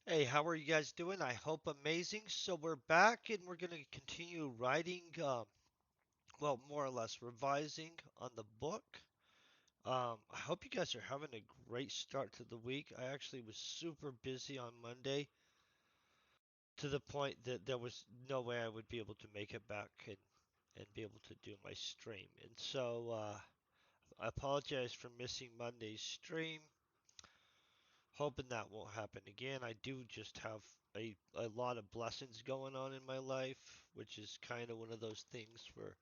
Hey, how are you guys doing? I hope amazing. So we're back and we're going to continue writing, well, more or less revising on the book. I hope you guys are having a great start to the week. I actually was super busy on Monday to the point that there was no way I would be able to make it back and be able to do my stream. And so I apologize for missing Monday's stream. Hoping that won't happen again. I do just have a lot of blessings going on in my life, which is kind of one of those things where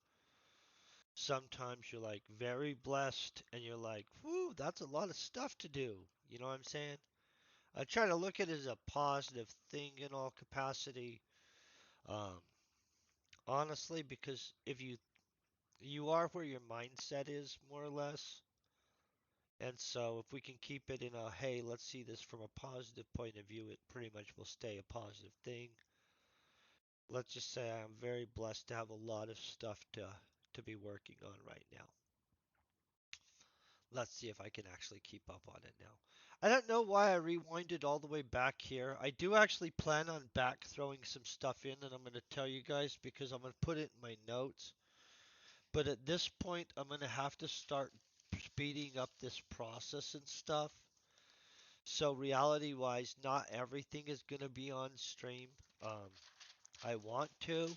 sometimes you're like very blessed and you're like, whoo, that's a lot of stuff to do. You know what I'm saying? I try to look at it as a positive thing in all capacity. Um, Honestly, because if you are where your mindset is, more or less. And so if we can keep it in a, hey, let's see this from a positive point of view, it pretty much will stay a positive thing. Let's just say I'm very blessed to have a lot of stuff to be working on right now. Let's see if I can actually keep up on it now. I don't know why I rewinded all the way back here. I do actually plan on back throwing some stuff in and I'm going to tell you guys because I'm going to put it in my notes. But at this point, I'm going to have to start speeding up this process and stuff. So reality wise, not everything is going to be on stream. Um, I want to,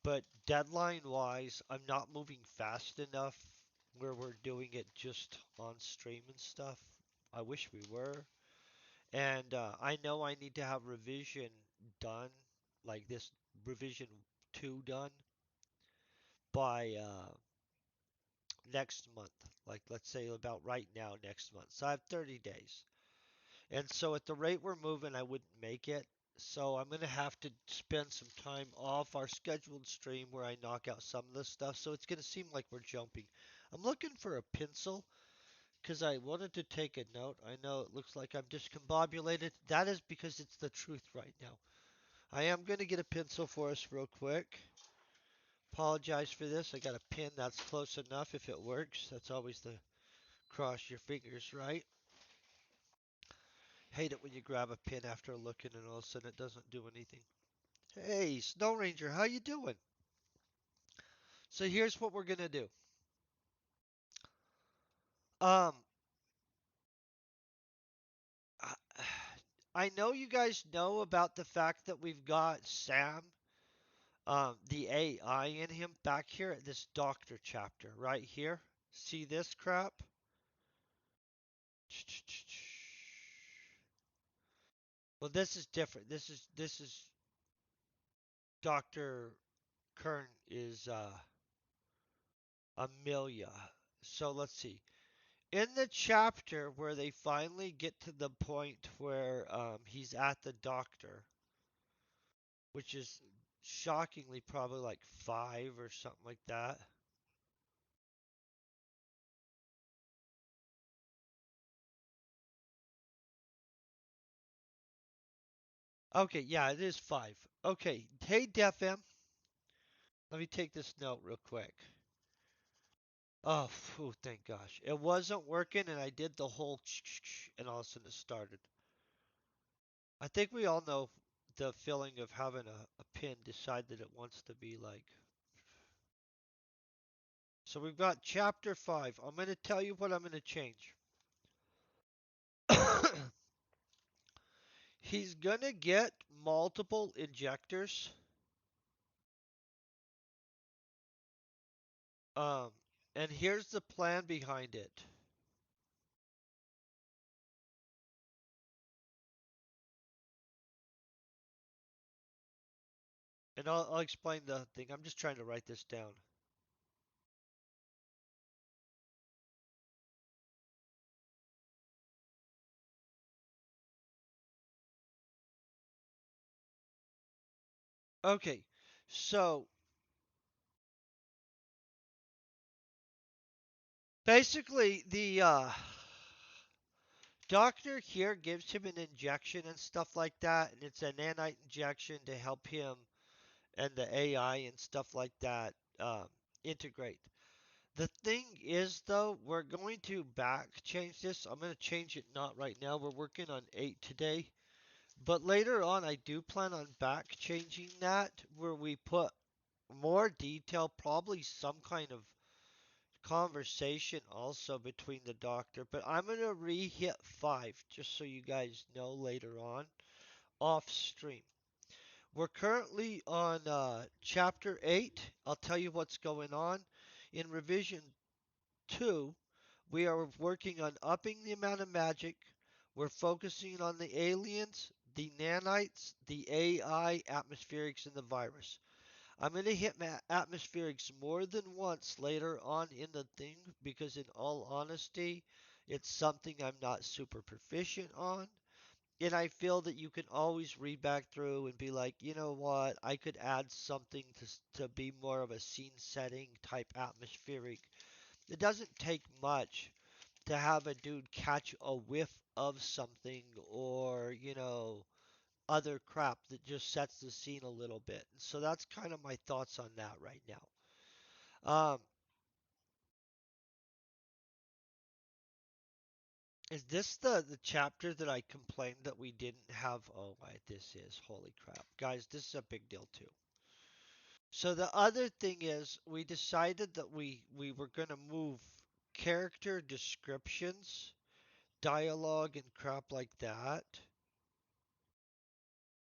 but deadline wise, I'm not moving fast enough where we're doing it just on stream and stuff. I wish we were. And I know I need to have revision done, like this revision 2 done by next month. Like let's say about right now next month. So I have 30 days. And so at the rate we're moving, I wouldn't make it. So I'm going to have to spend some time off our scheduled stream where I knock out some of this stuff. So it's going to seem like we're jumping. I'm looking for a pencil because I wanted to take a note. I know it looks like I'm discombobulated. That is because it's the truth right now. I am going to get a pencil for us real quick. Apologize for this. I got a pen that's close enough if it works. That's always the cross your fingers, right? Hate it when you grab a pen after looking and all of a sudden it doesn't do anything. Hey, Snow Ranger, how you doing? So here's what we're gonna do. Um, I I know you guys know about the fact that we've got Sam, the AI in him back here at this doctor chapter right here. See this crap? Well, this is different. This is Dr. Kern is Amelia. So let's see. In the chapter where they finally get to the point where he's at the doctor, which is shockingly probably like 5 or something like that. Okay, yeah, it is 5. Okay, hey Def M, let me take this note real quick. Oh, phew, thank gosh. It wasn't working and I did the whole and all of a sudden it started. I think we all know the feeling of having a pin decide that it wants to be like. So we've got chapter 5. I'm going to tell you what I'm going to change. He's going to get multiple injectors. Um, and here's the plan behind it. And I'll explain the thing. I'm just trying to write this down. Okay, so basically the doctor here gives him an injection and stuff like that, and it's a nanite injection to help him and the AI and stuff like that integrate. The thing is, though, we're going to back change this. I'm going to change it not right now. We're working on 8 today. But later on, I do plan on back changing that where we put more detail, probably some kind of conversation also between the doctor. But I'm going to re hit 5 just so you guys know later on off stream. We're currently on chapter 8. I'll tell you what's going on. In revision 2, we are working on upping the amount of magic. We're focusing on the aliens, the nanites, the AI, atmospherics, and the virus. I'm going to hit atmospherics more than once later on in the thing because, in all honesty, it's something I'm not super proficient on. And I feel that you can always read back through and be like, you know what, I could add something to be more of a scene setting type atmospheric. It doesn't take much to have a dude catch a whiff of something or, other crap that just sets the scene a little bit. So that's kind of my thoughts on that right now. Um, is this the chapter that I complained that we didn't have? Oh, wait, this is. Holy crap. Guys, this is a big deal too. So the other thing is we decided that we were going to move character descriptions, dialogue and crap like that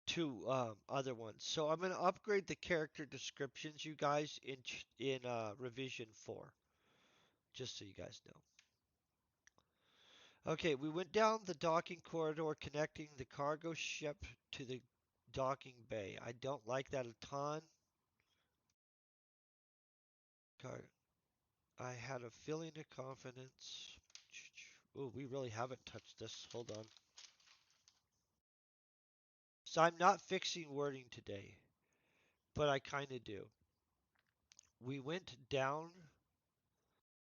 to other ones. So I'm going to upgrade the character descriptions, you guys, in revision 4, just so you guys know. Okay, we went down the docking corridor connecting the cargo ship to the docking bay. I don't like that a ton. I had a feeling of confidence. Oh, we really haven't touched this. Hold on. So I'm not fixing wording today, but I kind of do. We went down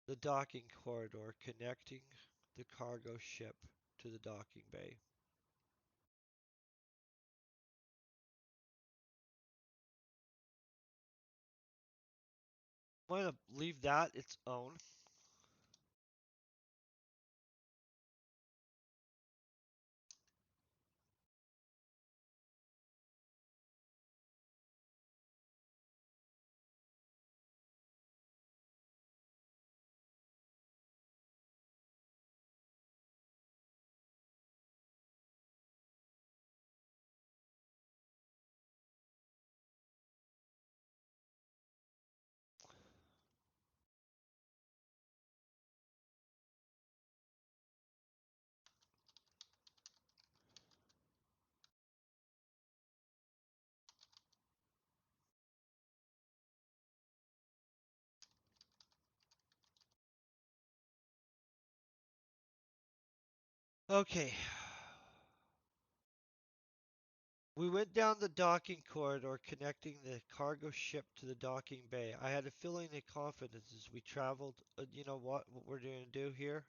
the docking corridor connecting the cargo ship to the docking bay. I'm going to leave that its own. Okay. We went down the docking corridor connecting the cargo ship to the docking bay. I had a feeling of confidence as we traveled. You know what we're going to do here?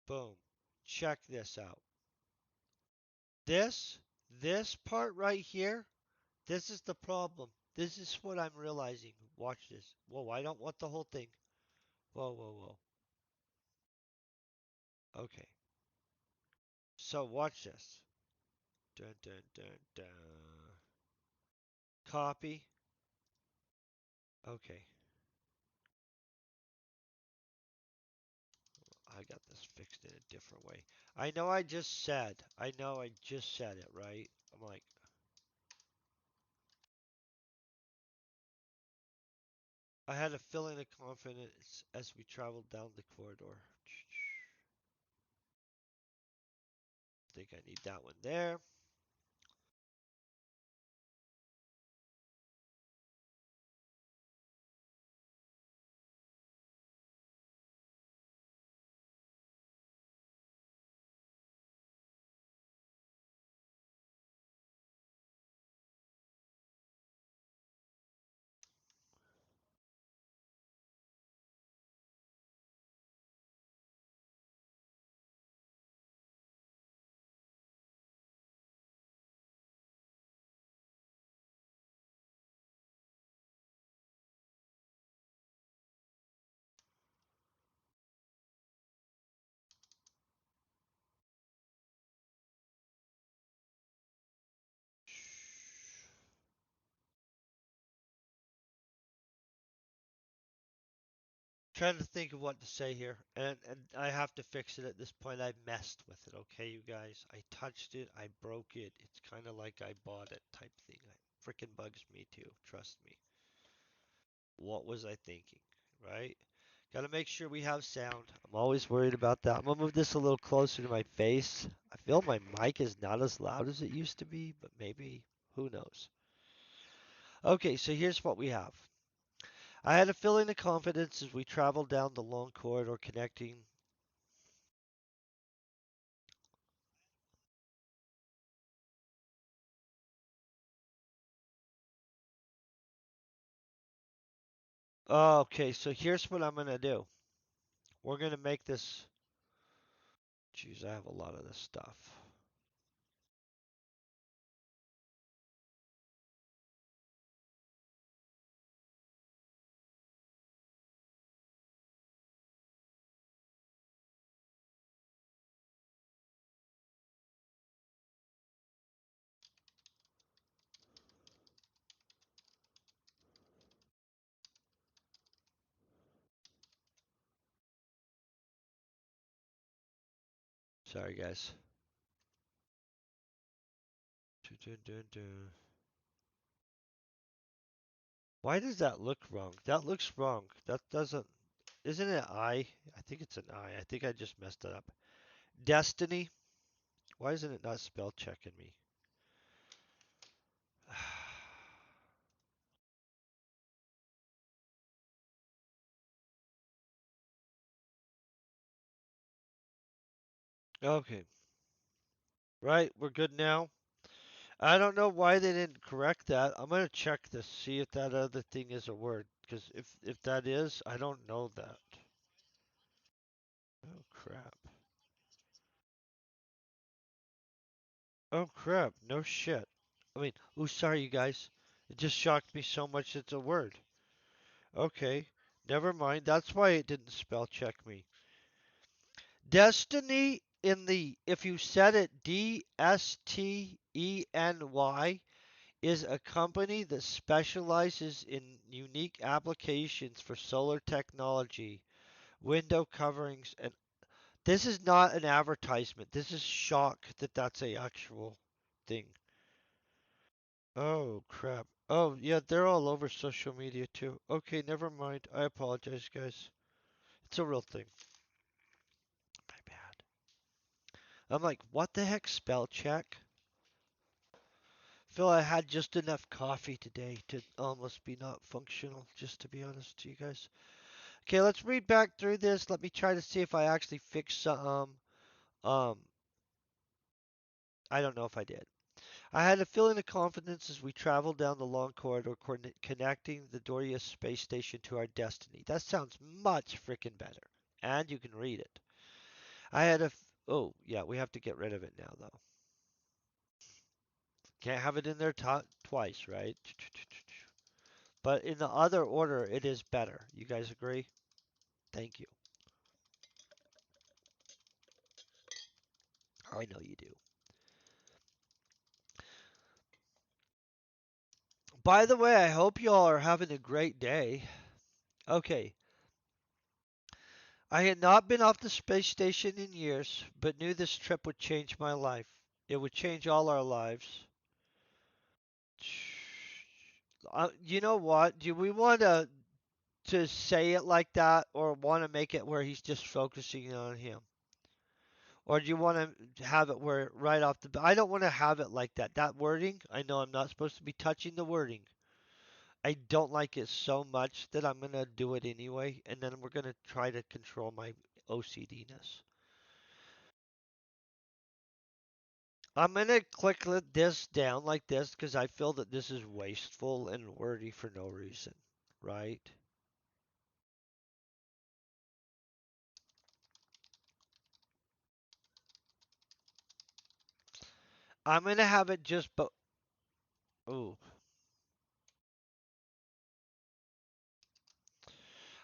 Boom. Check this out. This, this part right here, this is the problem. This is what I'm realizing. Watch this. Whoa, I don't want the whole thing. Whoa, whoa, whoa. Okay. So watch this. Dun, dun, dun, dun. Copy. Okay. I got this fixed in a different way. I know I just said it, right? I'm like, I had a feeling of confidence as we traveled down the corridor. Think I need that one there. Trying to think of what to say here, and I have to fix it at this point. I messed with it, okay, you guys. I touched it, I broke it. It's kind of like I bought it type thing. It freaking bugs me too. Trust me. What was I thinking, right? Got to make sure we have sound. I'm always worried about that. I'm gonna move this a little closer to my face. I feel my mic is not as loud as it used to be, but maybe who knows. Okay, so here's what we have. I had a feeling of confidence as we traveled down the long corridor connecting. Okay, so here's what I'm gonna do. We're gonna make this. Geez, I have a lot of this stuff. Sorry, guys. Dun, dun, dun, dun. Why does that look wrong? That looks wrong. That doesn't. Isn't it I? I think it's an I. I think I just messed it up. Destiny. Why isn't it not spell checking me? Okay. Right, we're good now. I don't know why they didn't correct that. I'm gonna check this, see if that other thing is a word. Because if that is, I don't know that. Oh crap. Oh crap. No shit. I mean, oh sorry you guys. It just shocked me so much it's a word. Okay. Never mind. That's why it didn't spell check me. Destiny in the if you said it DSTENY is a company that specializes in unique applications for solar technology, window coverings, and this is not an advertisement. This is shock that that's a actual thing. Oh crap. Oh yeah, they're all over social media too. Okay, never mind. I apologize, guys. It's a real thing. My bad. I'm like, what the heck, spell check? Phil, I had just enough coffee today to almost be not functional, just to be honest to you guys. Okay, let's read back through this. Let me try to see if I actually fixed some. Um, I don't know if I did. I had a feeling of confidence as we traveled down the long corridor connecting the Doria space station to our destiny. That sounds much freaking better. And you can read it. I had a. Oh, yeah, we have to get rid of it now, though. Can't have it in there twice, right? But in the other order, it is better. You guys agree? Thank you. I know you do. By the way, I hope y'all are having a great day. Okay, I had not been off the space station in years, but knew this trip would change my life. It would change all our lives. You know what? Do we want to say it like that, or want to make it where he's just focusing on him? Or do you want to have it where right off the bat? I don't want to have it like that. That wording, I know I'm not supposed to be touching the wording. I don't like it so much that I'm going to do it anyway, and then we're going to try to control my OCD-ness. I'm going to click this down like this because I feel that this is wasteful and wordy for no reason, right? I'm going to have it just, but, ooh.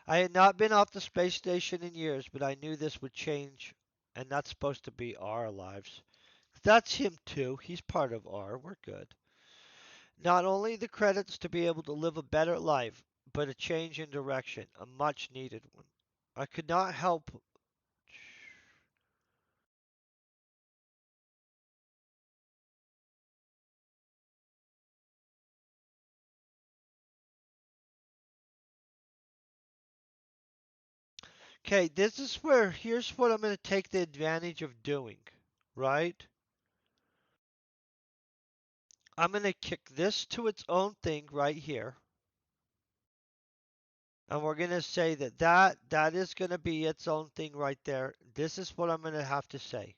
I had not been off the space station in years, but I knew this would change, and that's supposed to be our lives. That's him too. He's part of R. We're good. Not only the credits to be able to live a better life, but a change in direction, a much needed one. I could not help. Okay, this is where, here's what I'm going to take the advantage of doing, right? I'm going to kick this to its own thing right here. And we're going to say that is going to be its own thing right there. This is what I'm going to have to say.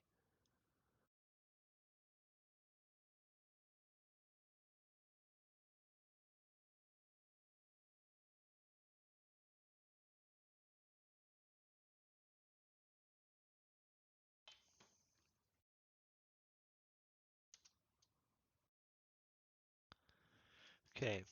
Okay.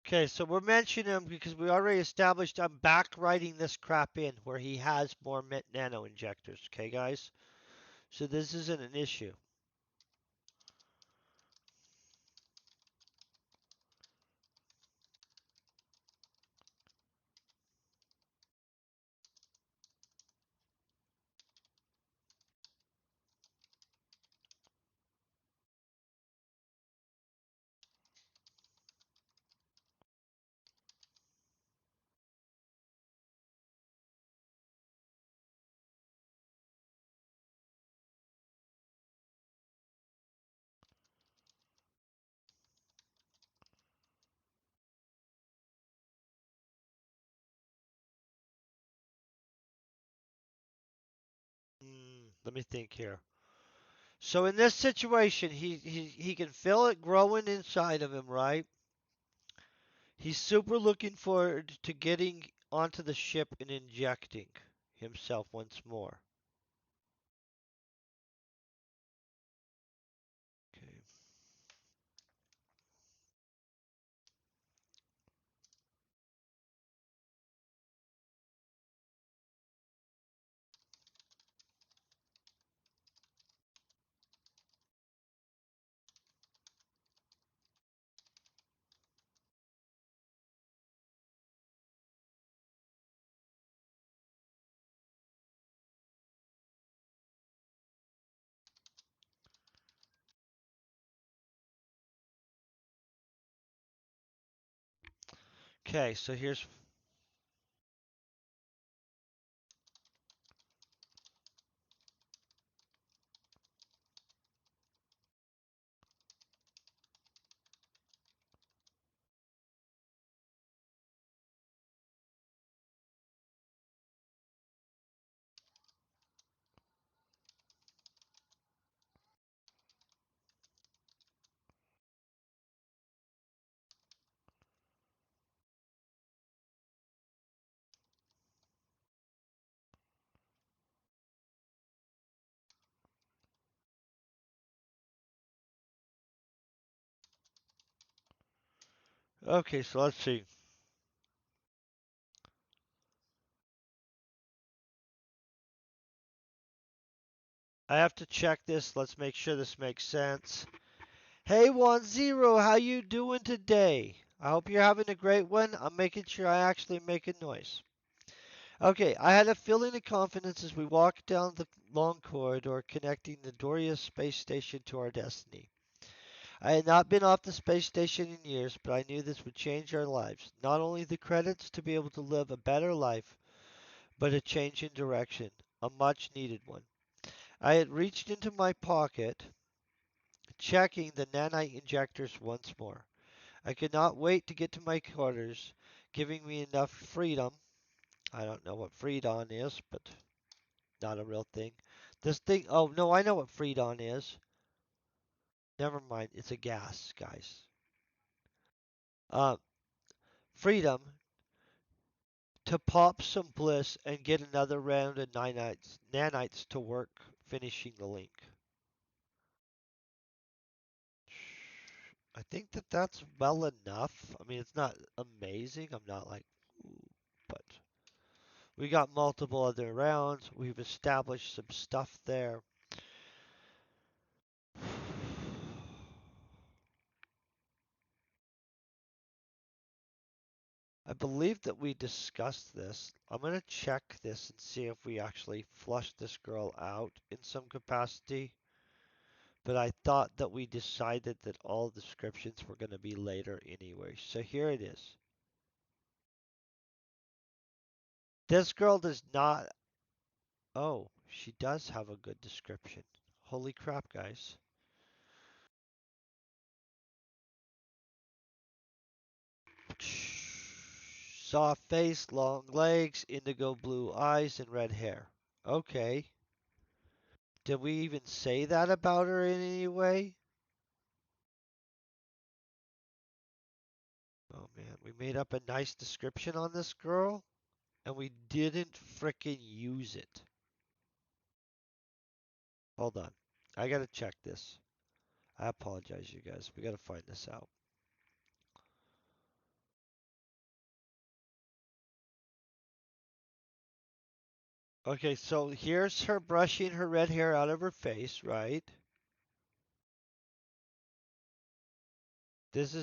Okay, so we're mentioning him because we already established I'm back writing this crap in where he has more nano injectors. Okay, guys? So this isn't an issue. Let me think here. So in this situation, he can feel it growing inside of him, right? He's super looking forward to getting onto the ship and injecting himself once more. Okay. Okay, so here's okay, so let's see. I have to check this. Let's make sure this makes sense. Hey 10, how you doing today? I hope you're having a great one. I'm making sure I actually make a noise. Okay, I had a feeling of confidence as we walked down the long corridor connecting the Doria space station to our destiny. I had not been off the space station in years, but I knew this would change our lives. Not only the credits to be able to live a better life, but a change in direction, a much needed one. I had reached into my pocket, checking the nanite injectors once more. I could not wait to get to my quarters, giving me enough freedom. I don't know what Freedon is, but not a real thing. This thing, oh no, I know what Freedon is. Never mind, it's a gas, guys. Uh, Freedom to pop some bliss and get another round of nanites to work finishing the link. I think that that's well enough. I mean, it's not amazing. I'm not like, ooh, but we got multiple other rounds. We've established some stuff there. I believe that we discussed this. I'm going to check this and see if we actually flushed this girl out in some capacity. But I thought that we decided that all descriptions were going to be later anyway. So here it is. This girl does not. Oh, she does have a good description. Holy crap, guys. Soft face, long legs, indigo blue eyes, and red hair. Okay. Did we even say that about her in any way? Oh man, we made up a nice description on this girl and we didn't frickin' use it. Hold on. I gotta check this. I apologize, you guys. We gotta find this out. Okay, so here's her brushing her red hair out of her face, right? This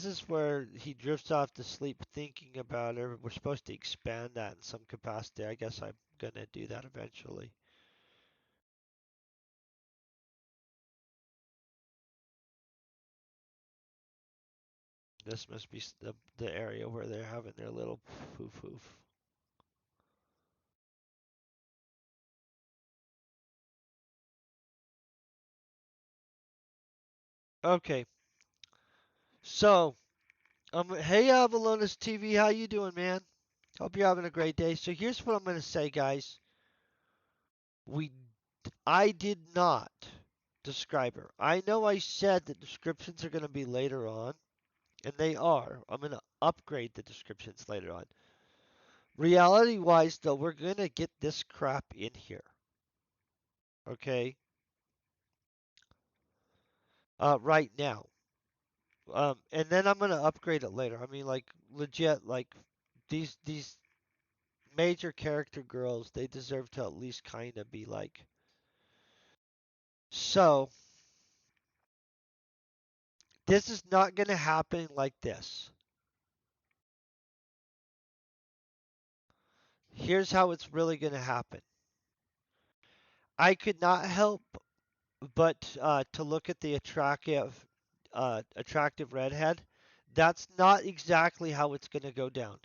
is where he drifts off to sleep thinking about her. We're supposed to expand that in some capacity. I guess I'm gonna do that eventually. This must be the area where they're having their little poof poof. Okay, so hey Avalonis TV, how you doing, man? Hope you're having a great day. So here's what I'm gonna say, guys. We I did not describe her. I know I said that descriptions are gonna be later on, and they are. I'm gonna upgrade the descriptions later on. Reality wise, though, we're gonna get this crap in here. Okay? Right now. And then I'm gonna upgrade it later. I mean, like legit, like these major character girls, they deserve to at least kind of be like. So this is not gonna happen like this. Here's how it's really gonna happen. I could not help but to look at the attractive redhead. That's not exactly how it's gonna go down.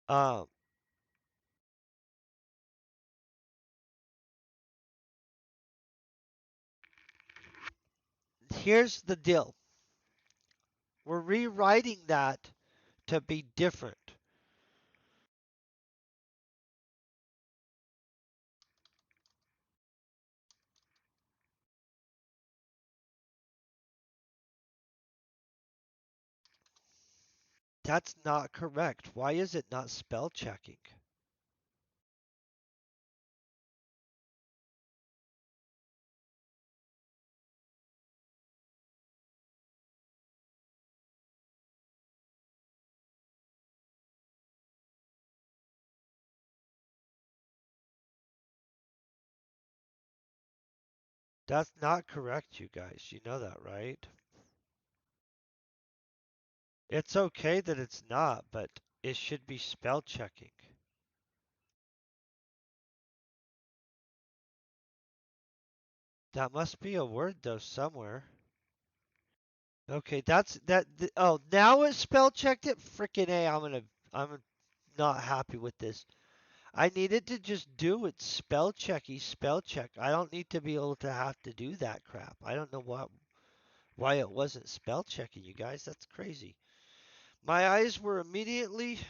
Um, Here's the deal. We're rewriting that to be different. That's not correct. Why is it not spell checking? That's not correct, you guys. You know that, right? It's okay that it's not, but it should be spell checking. That must be a word though somewhere. Okay, oh, now it spell checked it. Freaking A, I'm not happy with this. I needed to just do it spell check. I don't need to be able to have to do that crap. I don't know why it wasn't spell checking, you guys. That's crazy. My eyes were immediately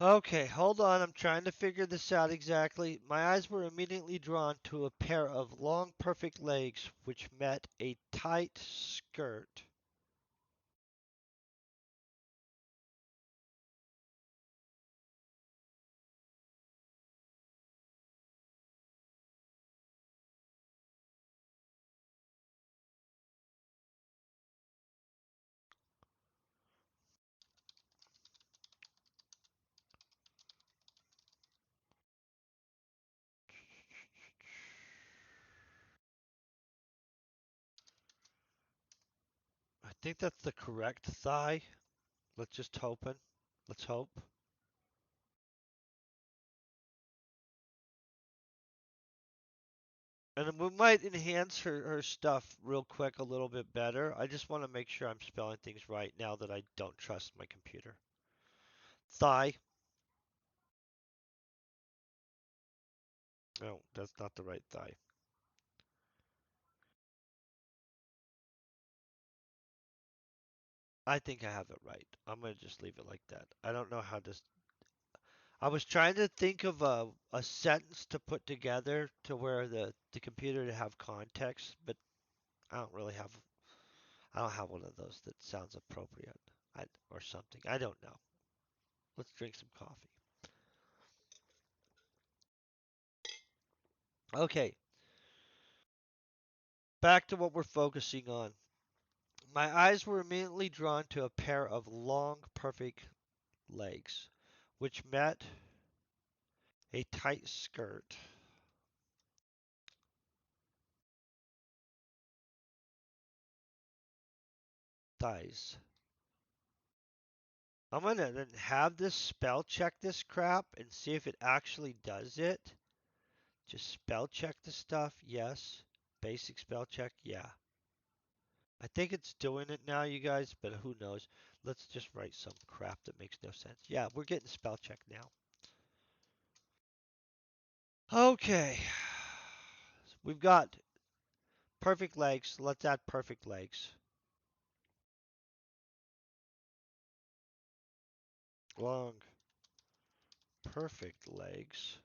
Okay, hold on. I'm trying to figure this out exactly. My eyes were immediately drawn to a pair of long, perfect legs which met a tight skirt. I think that's the correct thigh. Let's just hoping. Let's hope. And we might enhance her stuff real quick a little bit better. I just want to make sure I'm spelling things right now that I don't trust my computer. Thigh. No, that's not the right thigh. I think I have it right. I'm going to just leave it like that. I don't know how to. I was trying to think of a sentence to put together to where the computer to have context, but I don't really have. I don't have one of those that sounds appropriate. Or something. I don't know. Let's drink some coffee. Okay, back to what we're focusing on. My eyes were immediately drawn to a pair of long, perfect legs, which met a tight skirt. Thighs. I'm gonna then have this spell check this crap and see if it actually does it. Just spell check the stuff. Yes. Basic spell check. Yeah. I think it's doing it now, you guys, but who knows? Let's just write some crap that makes no sense. Yeah, we're getting spell check now. Okay. We've got perfect legs. Let's add perfect legs. Long, perfect legs.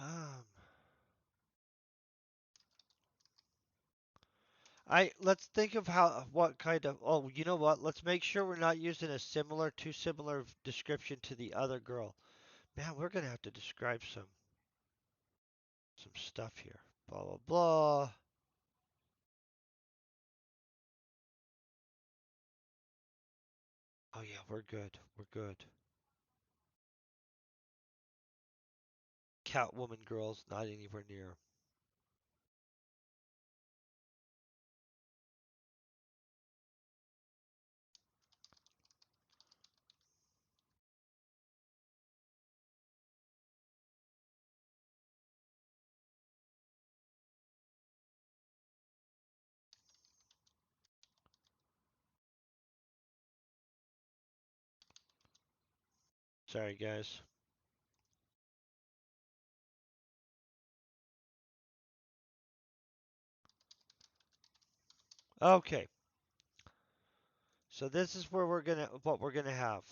Um, let's think of how what kind of you know what? Let's make sure we're not using a too similar description to the other girl. Man, we're gonna have to describe some stuff here. Blah blah blah. Oh yeah, we're good. We're good. Catwoman girls not anywhere near. Sorry guys. Okay. So this is where what we're gonna have.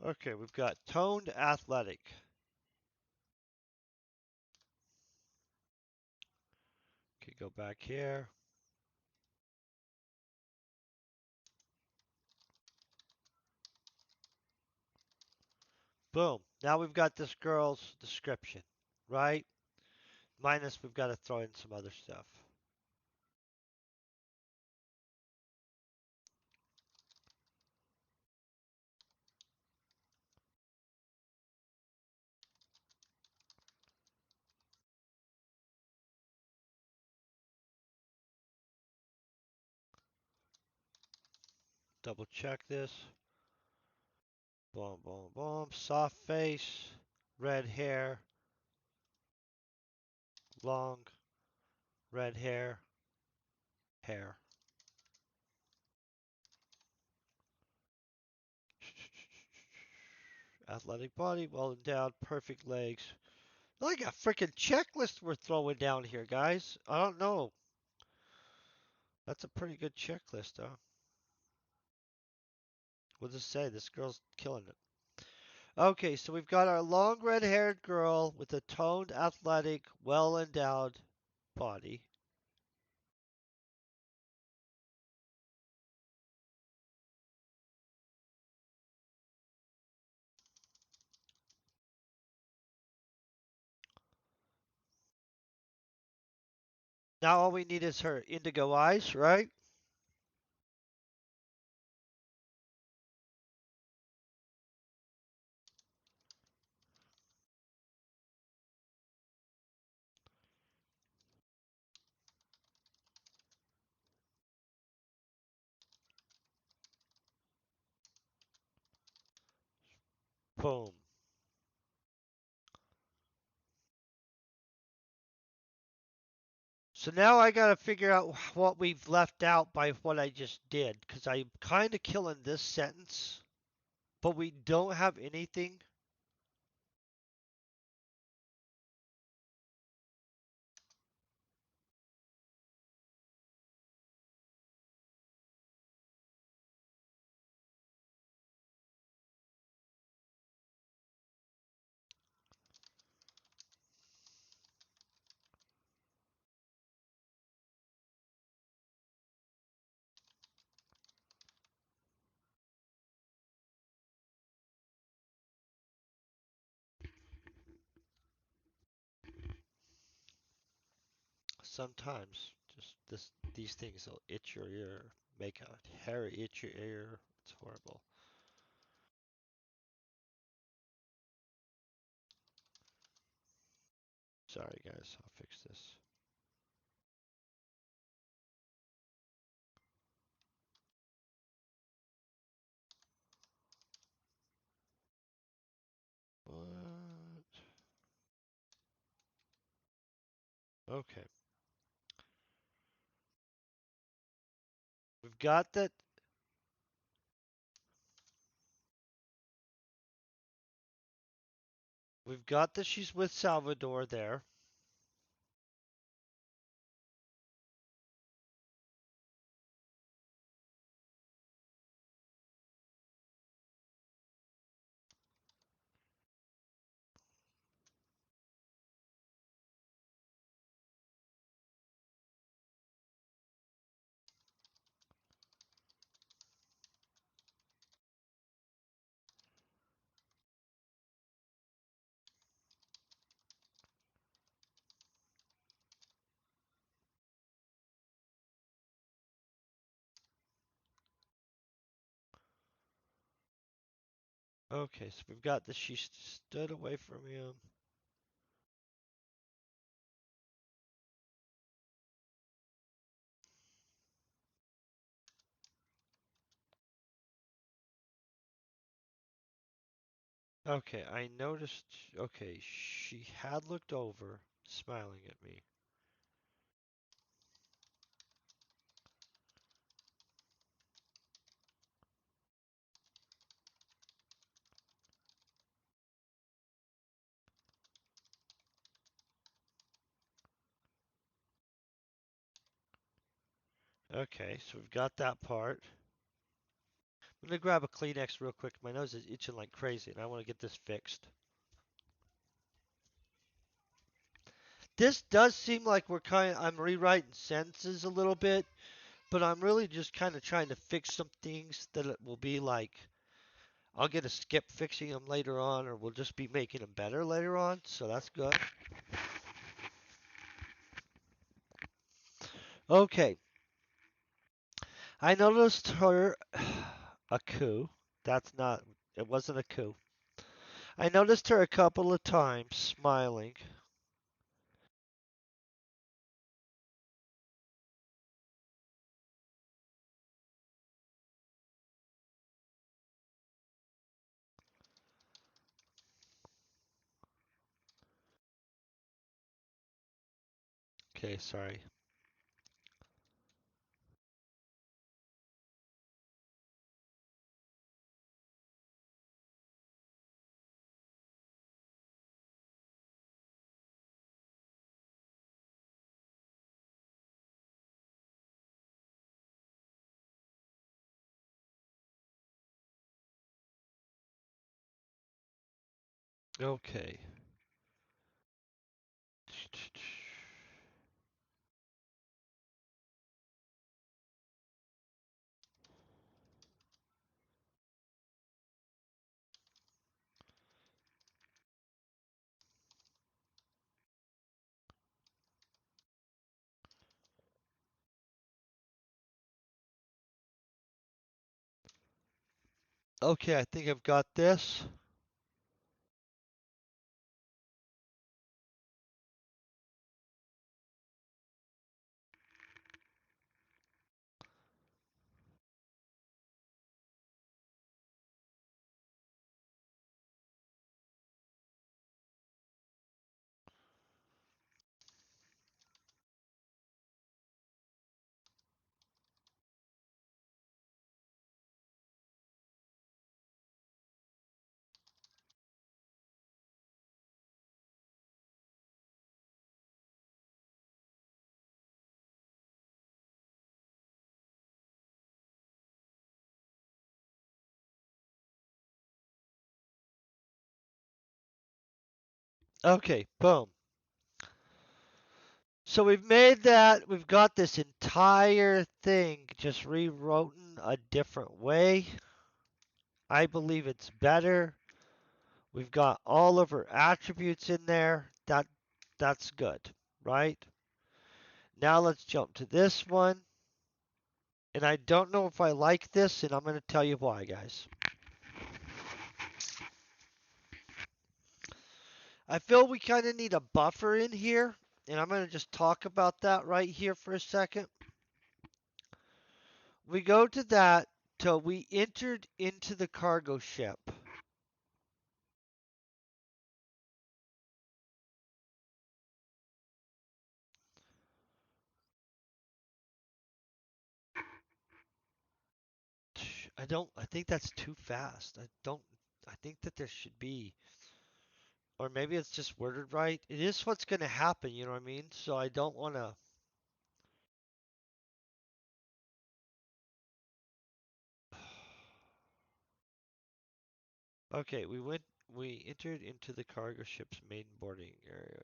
Okay, we've got toned athletic. Okay, go back here. Boom. Now we've got this girl's description, right? Minus we've got to throw in some other stuff. Double check this. Boom, boom, boom. Soft face, red hair, long red hair, hair. Athletic body, well endowed, perfect legs. Like a freaking checklist we're throwing down here, guys. I don't know. That's a pretty good checklist, huh? We'll just say this girl's killing it. Okay, so we've got our long red haired girl with a toned, athletic, well endowed body. Now all we need is her indigo eyes, right? Boom. So now I gotta figure out what we've left out by what I just did, because I'm kind of killing this sentence, but we don't have anything. Sometimes just these things will itch your ear, make a hair itch your ear. It's horrible. Sorry guys, I'll fix this. What? Okay. We've got that. We've got that she's with Salvador there. Okay, so we've got that she stood away from him. Okay, I noticed. Okay, she had looked over, smiling at me. Okay, so we've got that part. I'm gonna grab a Kleenex real quick. My nose is itching like crazy, and I want to get this fixed. This does seem like I'm rewriting sentences a little bit, but I'm really just kind of trying to fix some things that it will be like I'll get a skip fixing them later on, or we'll just be making them better later on. So that's good. Okay, I noticed her a coup. That's not. It wasn't a coup. I noticed her a couple of times smiling. Okay, sorry. Okay. Okay, I think I've got this. Okay, boom. So we've made that. We've got this entire thing just rewritten a different way. I believe it's better. We've got all of her attributes in there. That's good, right? Now let's jump to this one. And I don't know if I like this, and I'm going to tell you why, guys. I feel we kind of need a buffer in here, and I'm going to just talk about that right here for a second. We go to that till we entered into the cargo ship. I think that's too fast. I think that there should be, or maybe it's just worded right. It is what's going to happen, you know what I mean? So I don't want to. Okay, we entered into the cargo ship's main boarding area.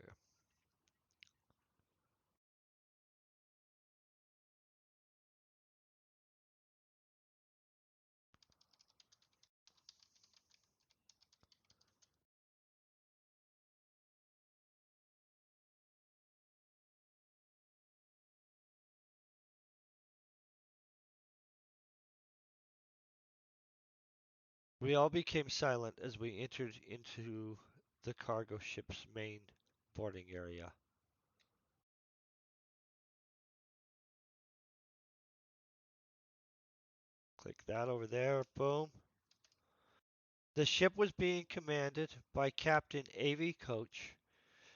We all became silent as we entered into the cargo ship's main boarding area. Click that over there, boom. The ship was being commanded by Captain A.V. Coach.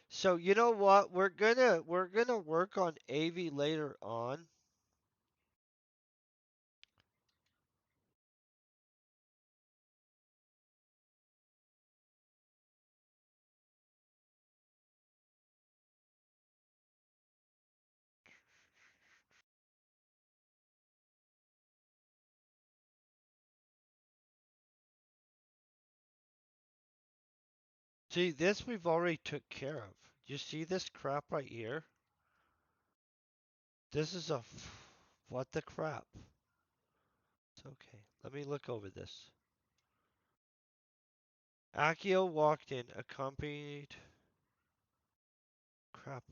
So you know what? We're gonna work on A.V. later on. See, this we've already took care of. You see this crap right here? This is a what the crap? It's okay. Let me look over this. Akio walked in, accompanied. Crap.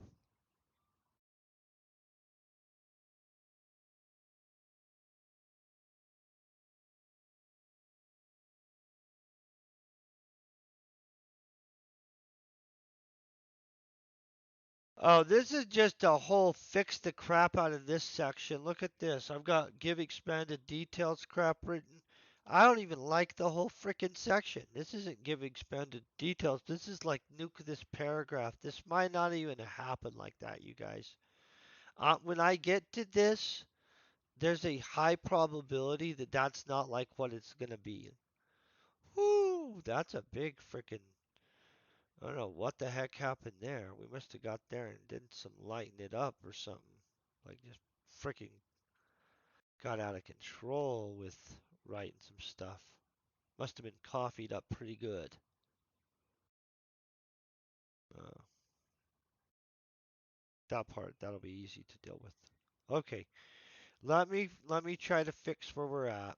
Oh, this is just a whole fix the crap out of this section. Look at this. I've got give expanded details crap written. I don't even like the whole frickin' section. This isn't give expanded details. This is like nuke this paragraph. This might not even happen like that, you guys. When I get to this, there's a high probability that that's not like what it's gonna be. Whoo, that's a big frickin'. I don't know what the heck happened there. We must have got there and did some lighting it up or something. Like just freaking got out of control with writing some stuff. Must have been coffeeed up pretty good. Uh, that part that'll be easy to deal with. Okay, let me try to fix where we're at.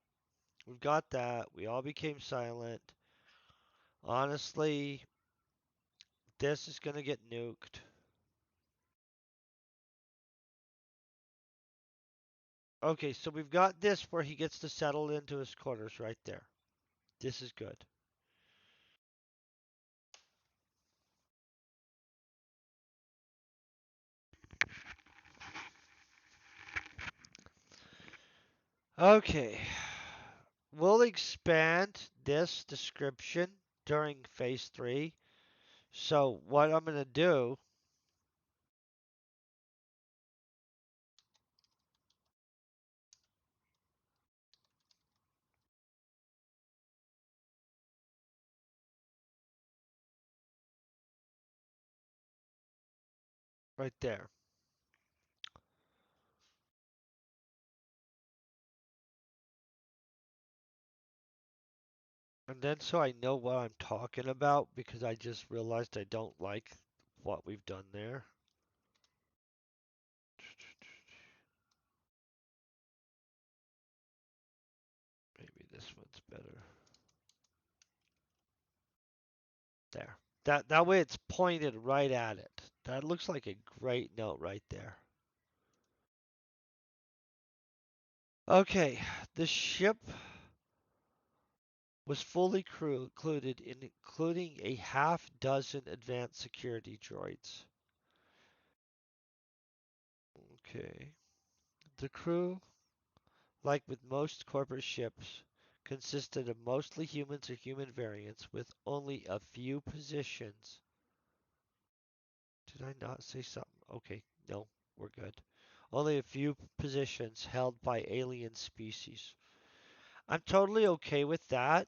We've got that. We all became silent. Honestly, this is gonna get nuked. Okay, so we've got this where he gets to settle into his quarters right there. This is good. Okay. We'll expand this description during phase 3. So what I'm going to do right there. And then so I know what I'm talking about because I just realized I don't like what we've done there. Maybe this one's better. There. That way it's pointed right at it. That looks like a great note right there. Okay, the ship was fully included, including a half dozen advanced security droids. Okay. The crew, like with most corporate ships, consisted of mostly humans or human variants with only a few positions. Did I not say something? Okay, no, we're good. Only a few positions held by alien species. I'm totally okay with that.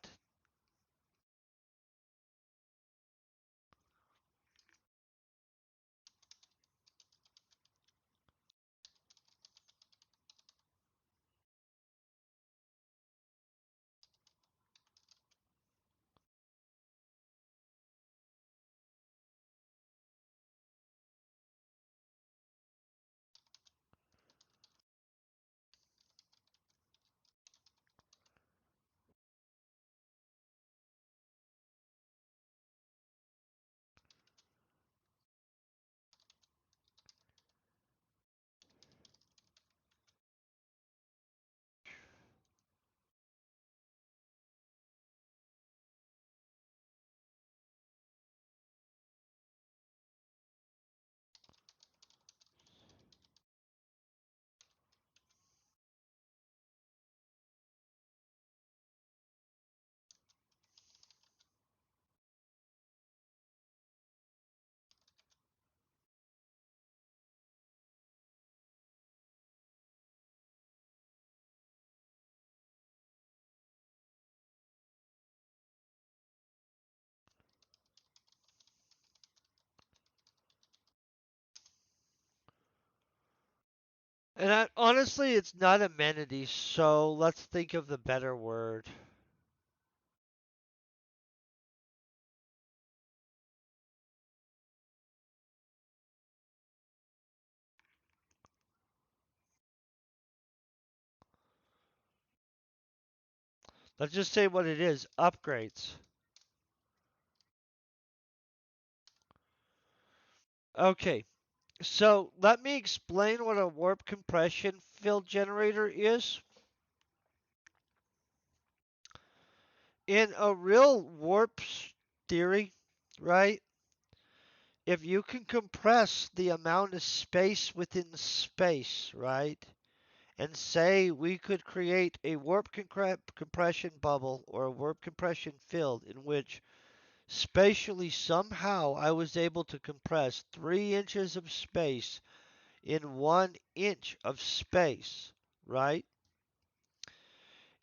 And honestly, it's not amenities, so let's think of the better word. Let's just say what it is, upgrades. Okay, so let me explain what a warp compression field generator is. In a real warp theory, right? If you can compress the amount of space within space, right? And say we could create a warp compression bubble or a warp compression field in which spatially somehow I was able to compress 3 inches of space in 1 inch of space, right?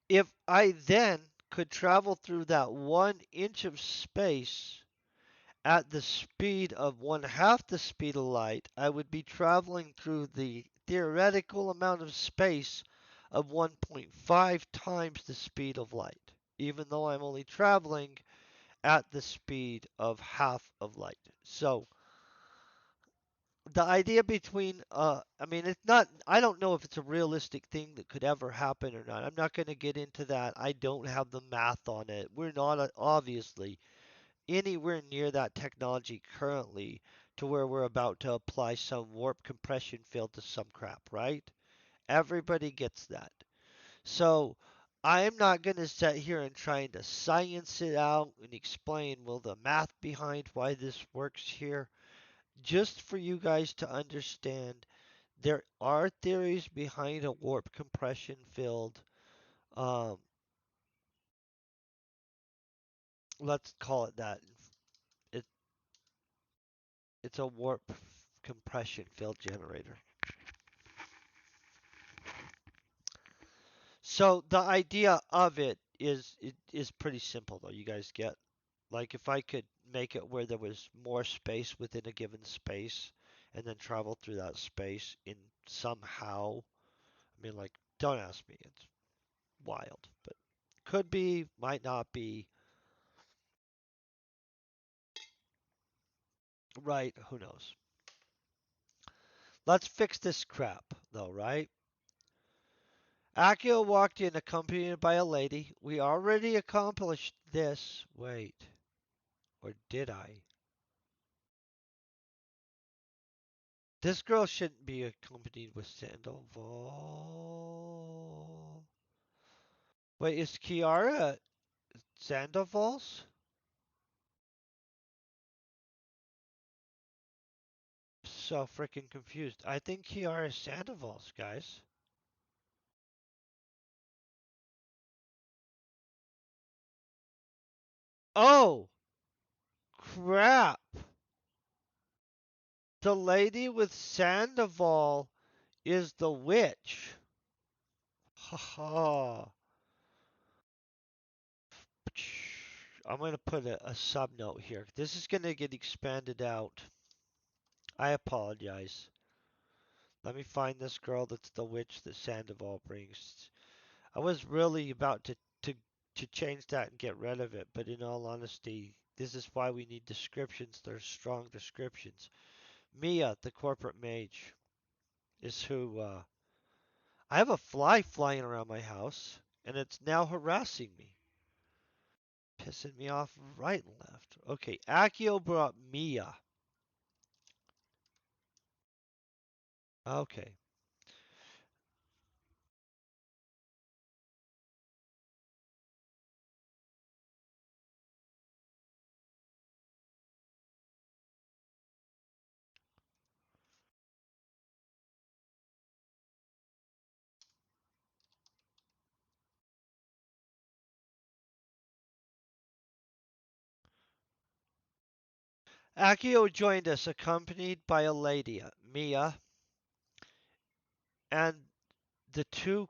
If I then could travel through that 1 inch of space at the speed of one half the speed of light, I would be traveling through the theoretical amount of space of 1.5 times the speed of light, even though I'm only traveling at the speed of half of light. So the idea between I mean it's not, I don't know if it's a realistic thing that could ever happen or not. I'm not going to get into that. I don't have the math on it. We're not obviously anywhere near that technology currently to where we're about to apply some warp compression field to some crap, right? Everybody gets that. So I'm not going to sit here and trying to science it out and explain, well, the math behind why this works here. Just for you guys to understand, there are theories behind a warp compression field. Um, let's call it that. It, it's a warp compression field generator. So the idea of it is pretty simple though. You guys get, like, if I could make it where there was more space within a given space and then travel through that space in somehow, I mean, like, don't ask me. It's wild, but could be, might not be, right? Who knows? Let's fix this crap though, right? Akio walked in accompanied by a lady. We already accomplished this. Wait, or did I? This girl shouldn't be accompanied with Sandoval. Wait, is Kiara Sandoval's? So freaking confused. I think Kiara is Sandoval's, guys. Oh, crap. The lady with Sandoval is the witch. Ha ha. I'm going to put a sub note here. This is going to get expanded out. I apologize. Let me find this girl that's the witch that Sandoval brings. I was really about to change that and get rid of it, but in all honesty, this is why we need descriptions. There's strong descriptions. Mia, the corporate mage, is who. I have a fly flying around my house, and it's now harassing me, pissing me off right and left. Okay, Akio brought Mia. Okay. Akio joined us, accompanied by a lady, Mia, and the two.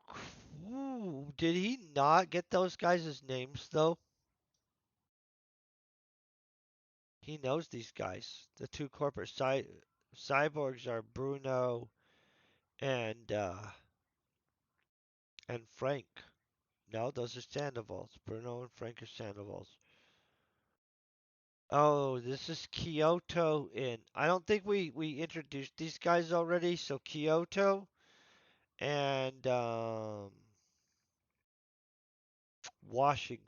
Ooh, did he not get those guys' names though? He knows these guys. The two corporate cyborgs are Bruno and Frank. No, those are Sandovals. Bruno and Frank are Sandovals. Oh, this is Kyoto in. I don't think we introduced these guys already. So Kyoto and Washington.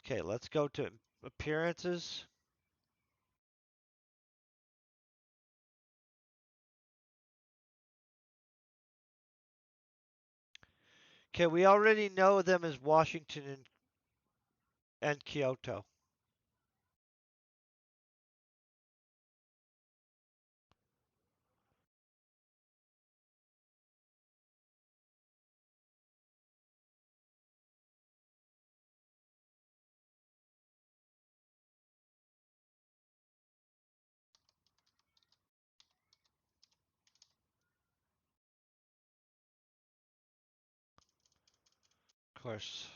Okay, let's go to appearances. Okay, we already know them as Washington and Kyoto. Of course.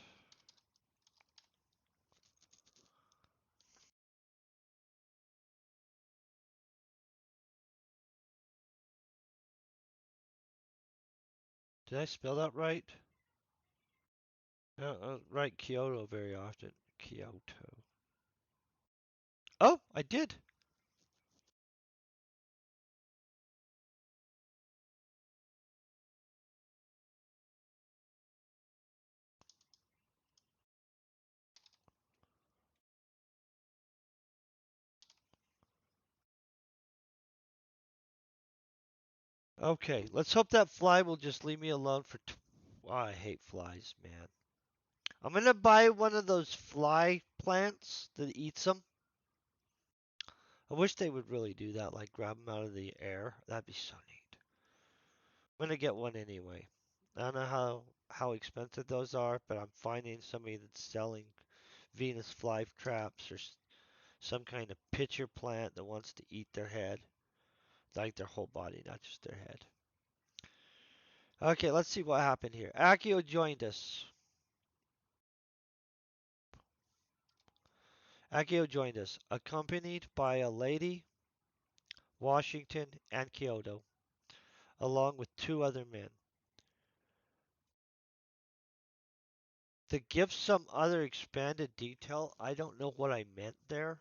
Did I spell that right? No, I don't write Kyoto very often. Kyoto. Oh, I did. Okay, let's hope that fly will just leave me alone for. Oh, I hate flies, man. I'm gonna buy one of those fly plants that eats them. I wish they would really do that, like grab them out of the air. That'd be so neat. I'm gonna get one anyway. I don't know how expensive those are, but I'm finding somebody that's selling Venus fly traps or some kind of pitcher plant that wants to eat their head, like their whole body, not just their head. Okay, let's see what happened here. Akio joined us. Akio joined us, accompanied by a lady, Washington, and Kyoto, along with two other men. To give some other expanded detail, I don't know what I meant there.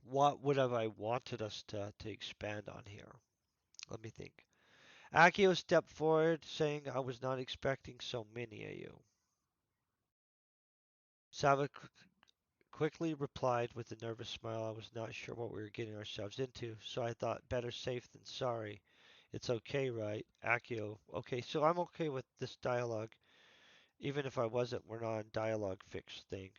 What would have I wanted us to expand on here? Let me think. Akio stepped forward, saying, I was not expecting so many of you. Sava quickly replied with a nervous smile, I was not sure what we were getting ourselves into, so I thought better safe than sorry. It's okay, right? Akio, okay, so I'm okay with this dialogue. Even if I wasn't, we're not on dialogue fixed thing.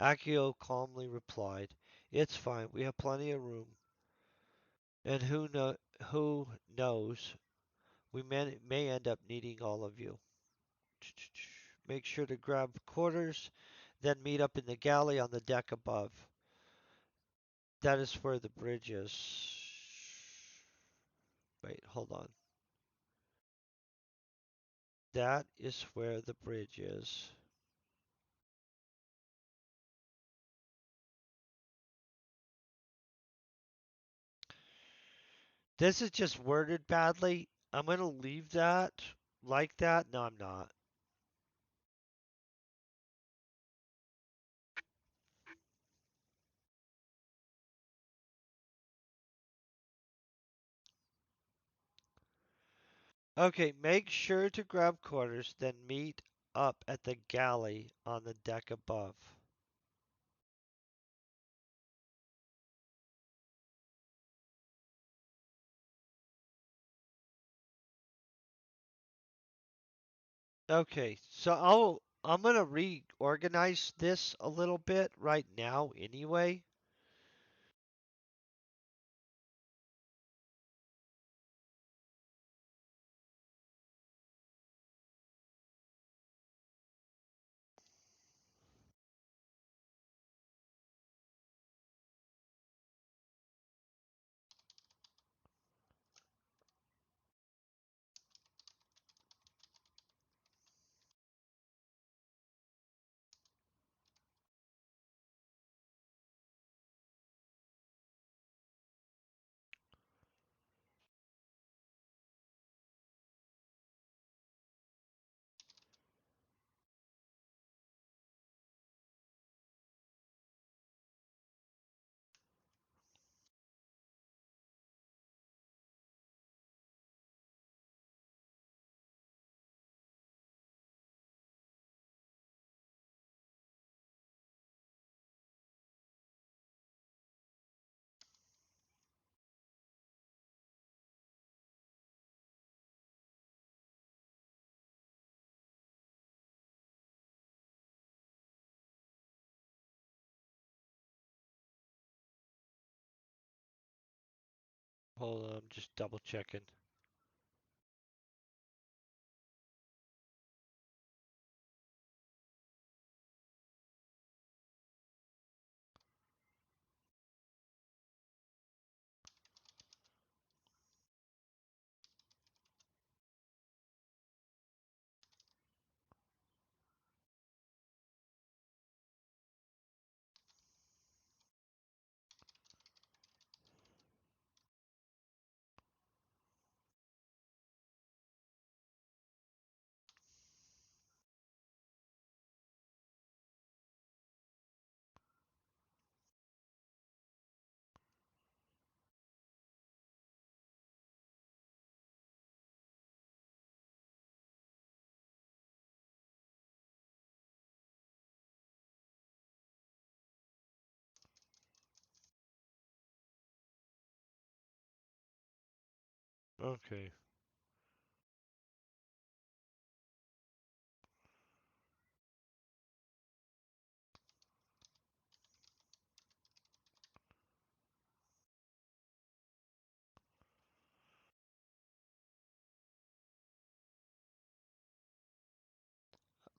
Akio calmly replied, It's fine, we have plenty of room. And who knows, we may end up needing all of you. Make sure to grab quarters, then meet up in the galley on the deck above. That is where the bridge is. Wait, hold on. That is where the bridge is. This is just worded badly. I'm going to leave that like that. No, I'm not. Okay, make sure to grab quarters, then meet up at the galley on the deck above. Okay, so I'm gonna reorganize this a little bit right now anyway. Hold on, I'm just double checking. Okay.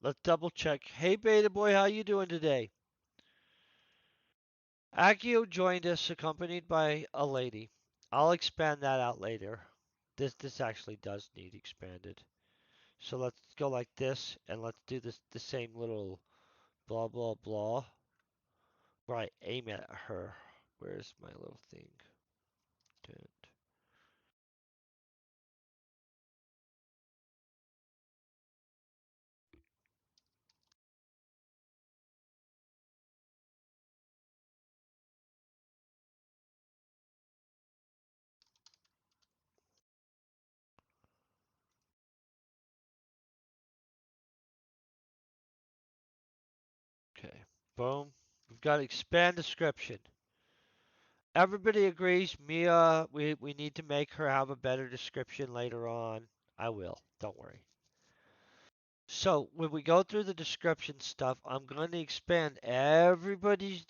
Let's double check. Hey, Beta Boy, how you doing today? Akio joined us accompanied by a lady. I'll expand that out later. This actually does need expanded. So let's go like this and let's do this the same little blah blah blah. Right, aim at her. Where's my little thing? Okay. Boom. We've got expand description. Everybody agrees, Mia, we need to make her have a better description later on. I will. Don't worry. So when we go through the description stuff, I'm going to expand everybody's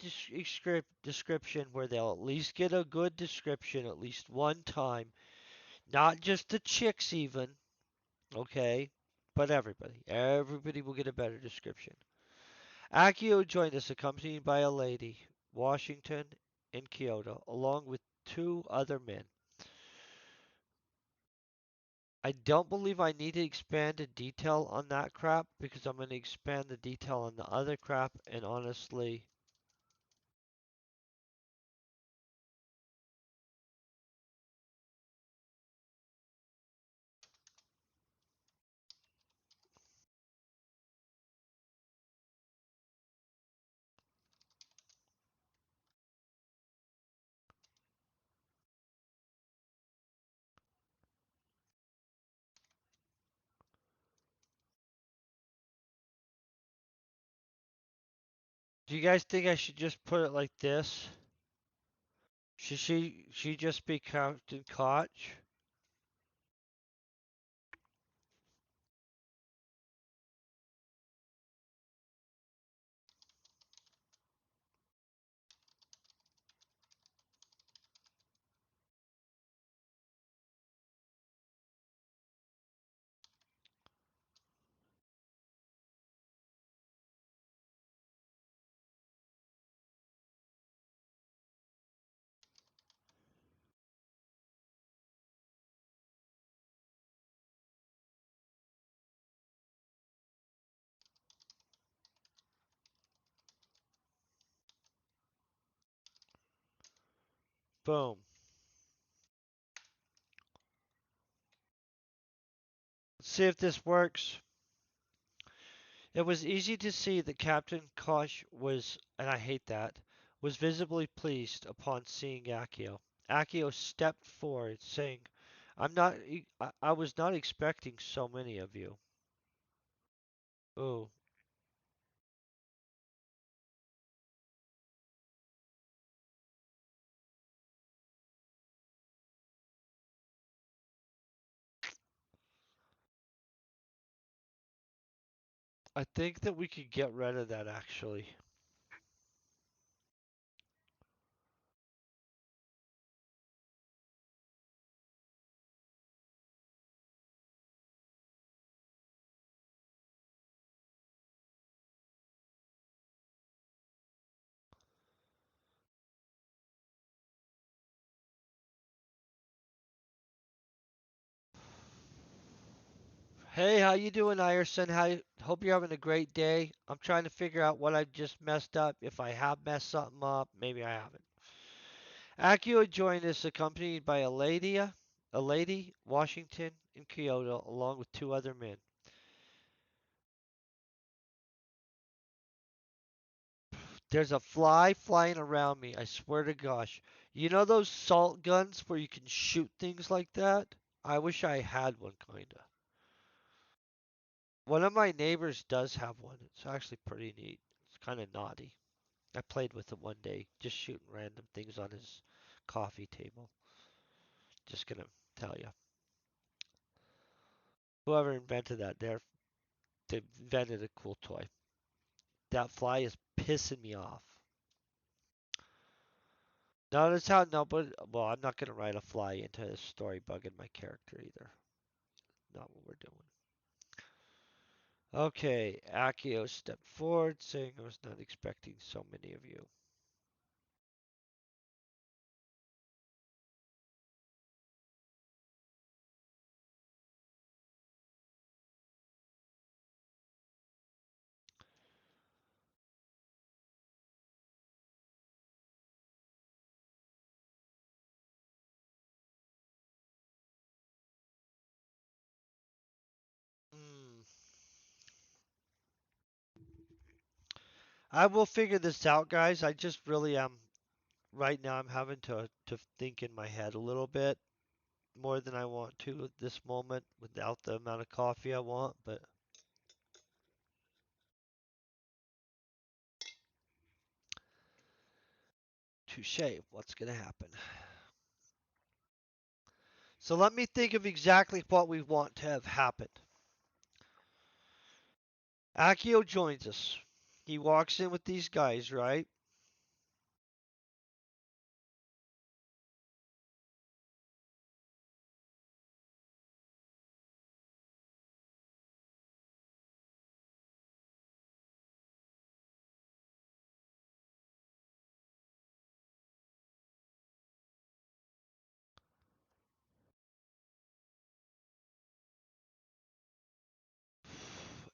description where they'll at least get a good description at least one time. Not just the chicks even, okay? But everybody. Everybody will get a better description. Akio joined us accompanied by a lady, Washington and Kyoto, along with two other men. I don't believe I need to expand the detail on that crap because I'm going to expand the detail on the other crap, and honestly, do you guys think I should just put it like this? Should she just be Captain Koch? Boom. Let's see if this works. It was easy to see that Captain Koch was, and I hate that, was visibly pleased upon seeing Akio. Akio stepped forward, saying, I was not expecting so many of you. Ooh, I think that we could get rid of that actually. Hey, how you doing, Iverson? Hope you're having a great day. I'm trying to figure out what I just messed up. If I have messed something up, maybe I haven't. Akio joined us accompanied by a lady, Washington, and Kyoto, along with two other men. There's a fly flying around me, I swear to gosh. You know those salt guns where you can shoot things like that? I wish I had one, kinda. One of my neighbors does have one. It's actually pretty neat. It's kind of naughty. I played with it one day, just shooting random things on his coffee table. Just gonna tell you, whoever invented that, they invented a cool toy. That fly is pissing me off. Notice how nobody. Well, I'm not gonna write a fly into a story bugging my character either. Not what we're doing. Okay, Akio stepped forward, saying, "I was not expecting so many of you." Hmm. I will figure this out, guys. I just really am right now. I'm having to think in my head a little bit more than I want to at this moment without the amount of coffee I want, but touche, what's going to happen? So let me think of exactly what we want to have happened. Akio joins us. He walks in with these guys, right?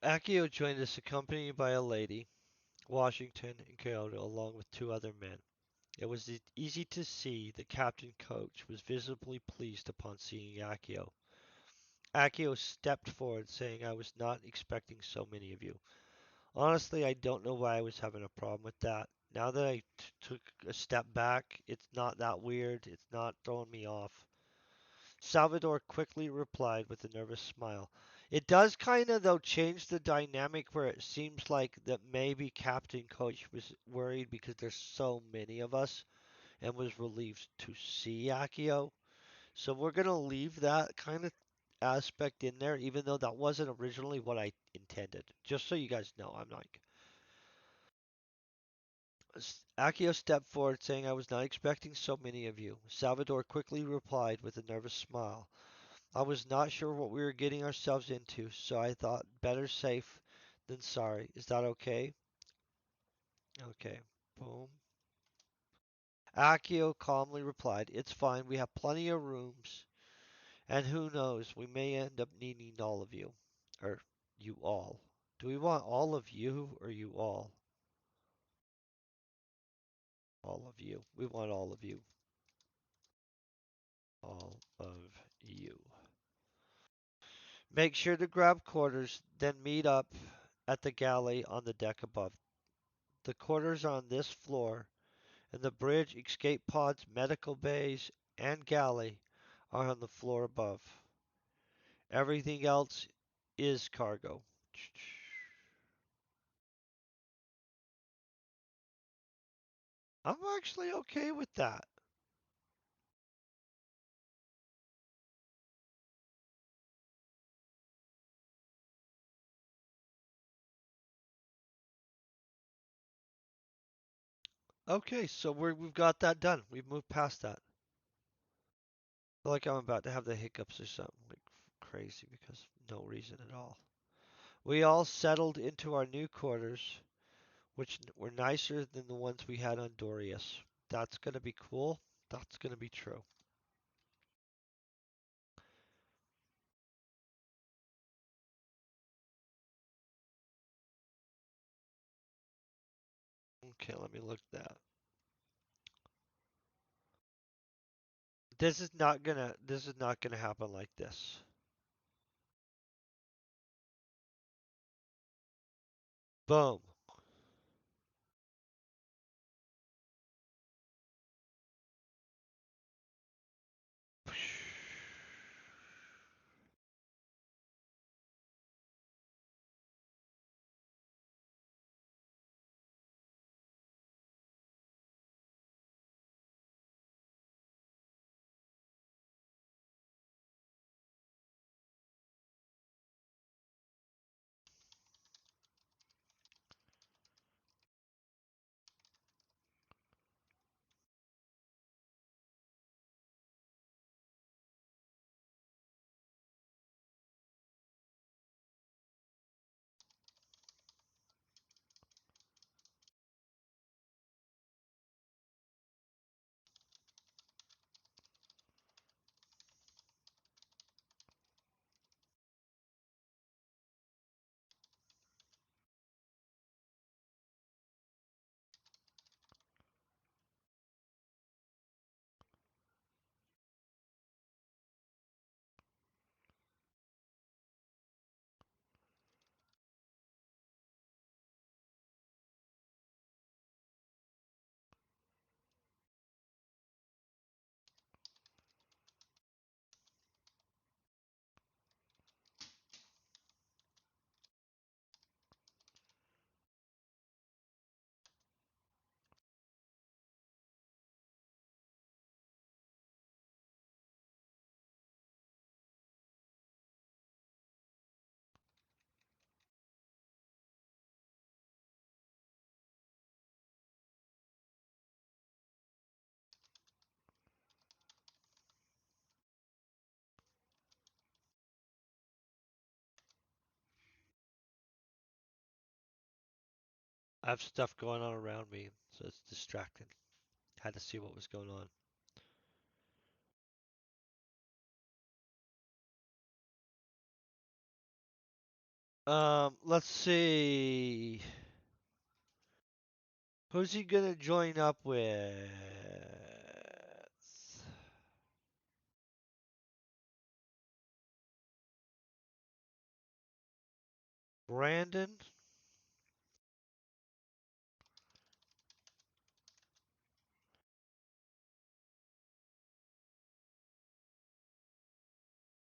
Akio joined us accompanied by a lady, Washington and Kyoto, along with two other men. It was easy to see the captain coach was visibly pleased upon seeing Akio. Akio stepped forward, saying, "I was not expecting so many of you." Honestly, I don't know why I was having a problem with that. Now that I took a step back, it's not that weird. It's not throwing me off. Salvador quickly replied with a nervous smile. It does kind of, though, change the dynamic where it seems like that maybe Captain Coach was worried because there's so many of us and was relieved to see Akio. So we're going to leave that kind of aspect in there, even though that wasn't originally what I intended. Just so you guys know, I'm like, Akio stepped forward, saying, "I was not expecting so many of you." Salvador quickly replied with a nervous smile. "I was not sure what we were getting ourselves into, so I thought better safe than sorry. Is that okay?" Okay. Boom. Akio calmly replied, "It's fine. We have plenty of rooms, and who knows, we may end up needing all of you. Or you all. Do we want all of you or you all? All of you. We want all of you. All of you. Make sure to grab quarters, then meet up at the galley on the deck above. The quarters are on this floor, and the bridge, escape pods, medical bays, and galley are on the floor above. Everything else is cargo." I'm actually okay with that. Okay, so we've got that done. We've moved past that. I feel like I'm about to have the hiccups or something like crazy because no reason at all. We all settled into our new quarters, which were nicer than the ones we had on Dorias. That's gonna be cool. That's gonna be true. Okay, let me look at that. This is not gonna happen like this. Boom. I have stuff going on around me, so it's distracting. Had to see what was going on. Let's see. Who's he gonna join up with? Brandon?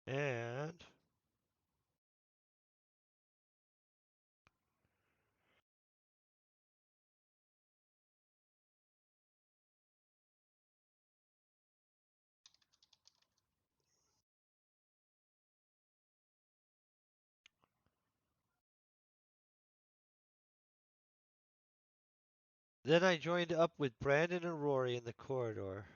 And then I joined up with Brandon and Rory in the corridor.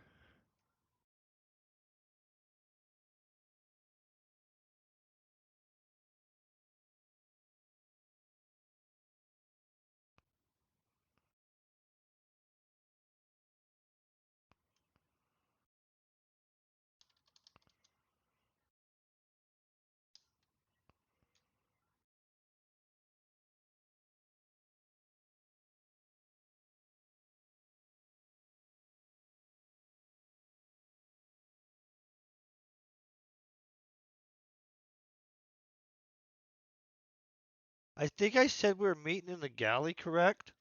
I think I said we were meeting in the galley, correct?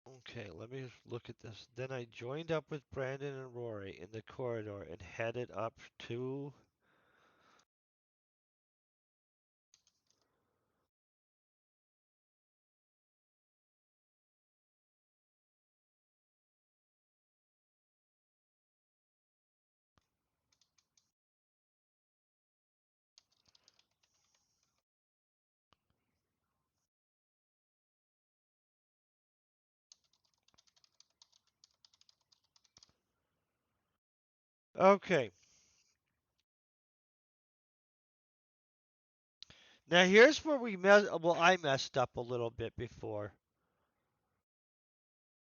Okay, let me look at this. Then I joined up with Brandon and Rory in the corridor and headed up to. Okay, now here's where I messed up a little bit before.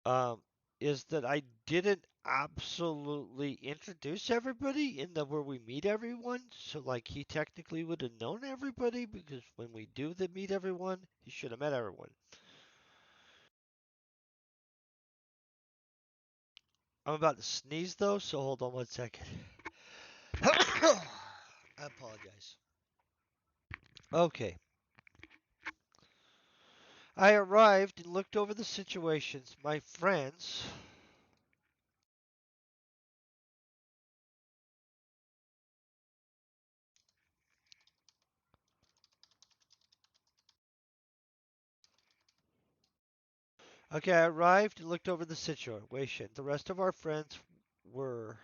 um, is that I didn't absolutely introduce everybody in the where we meet everyone. So like he technically would have known everybody because when we do the meet everyone, he should have met everyone. I'm about to sneeze though, so hold on 1 second. I apologize. Okay. I arrived and looked over the situations. My friends. Okay, I arrived and looked over the situation. The rest of our friends were.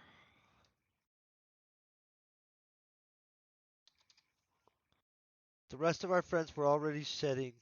The rest of our friends were already sitting.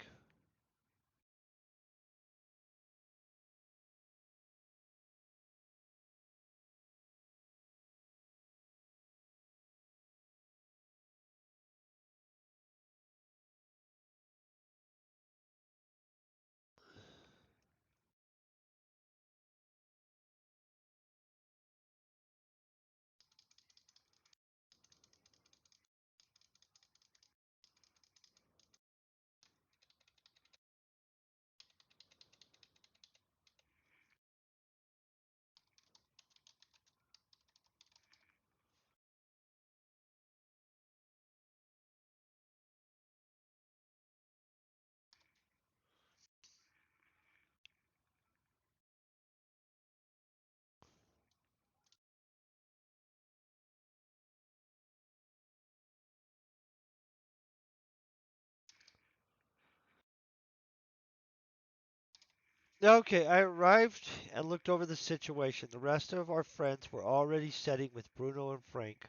Okay, I arrived and looked over the situation. The rest of our friends were already sitting with Bruno and Frank.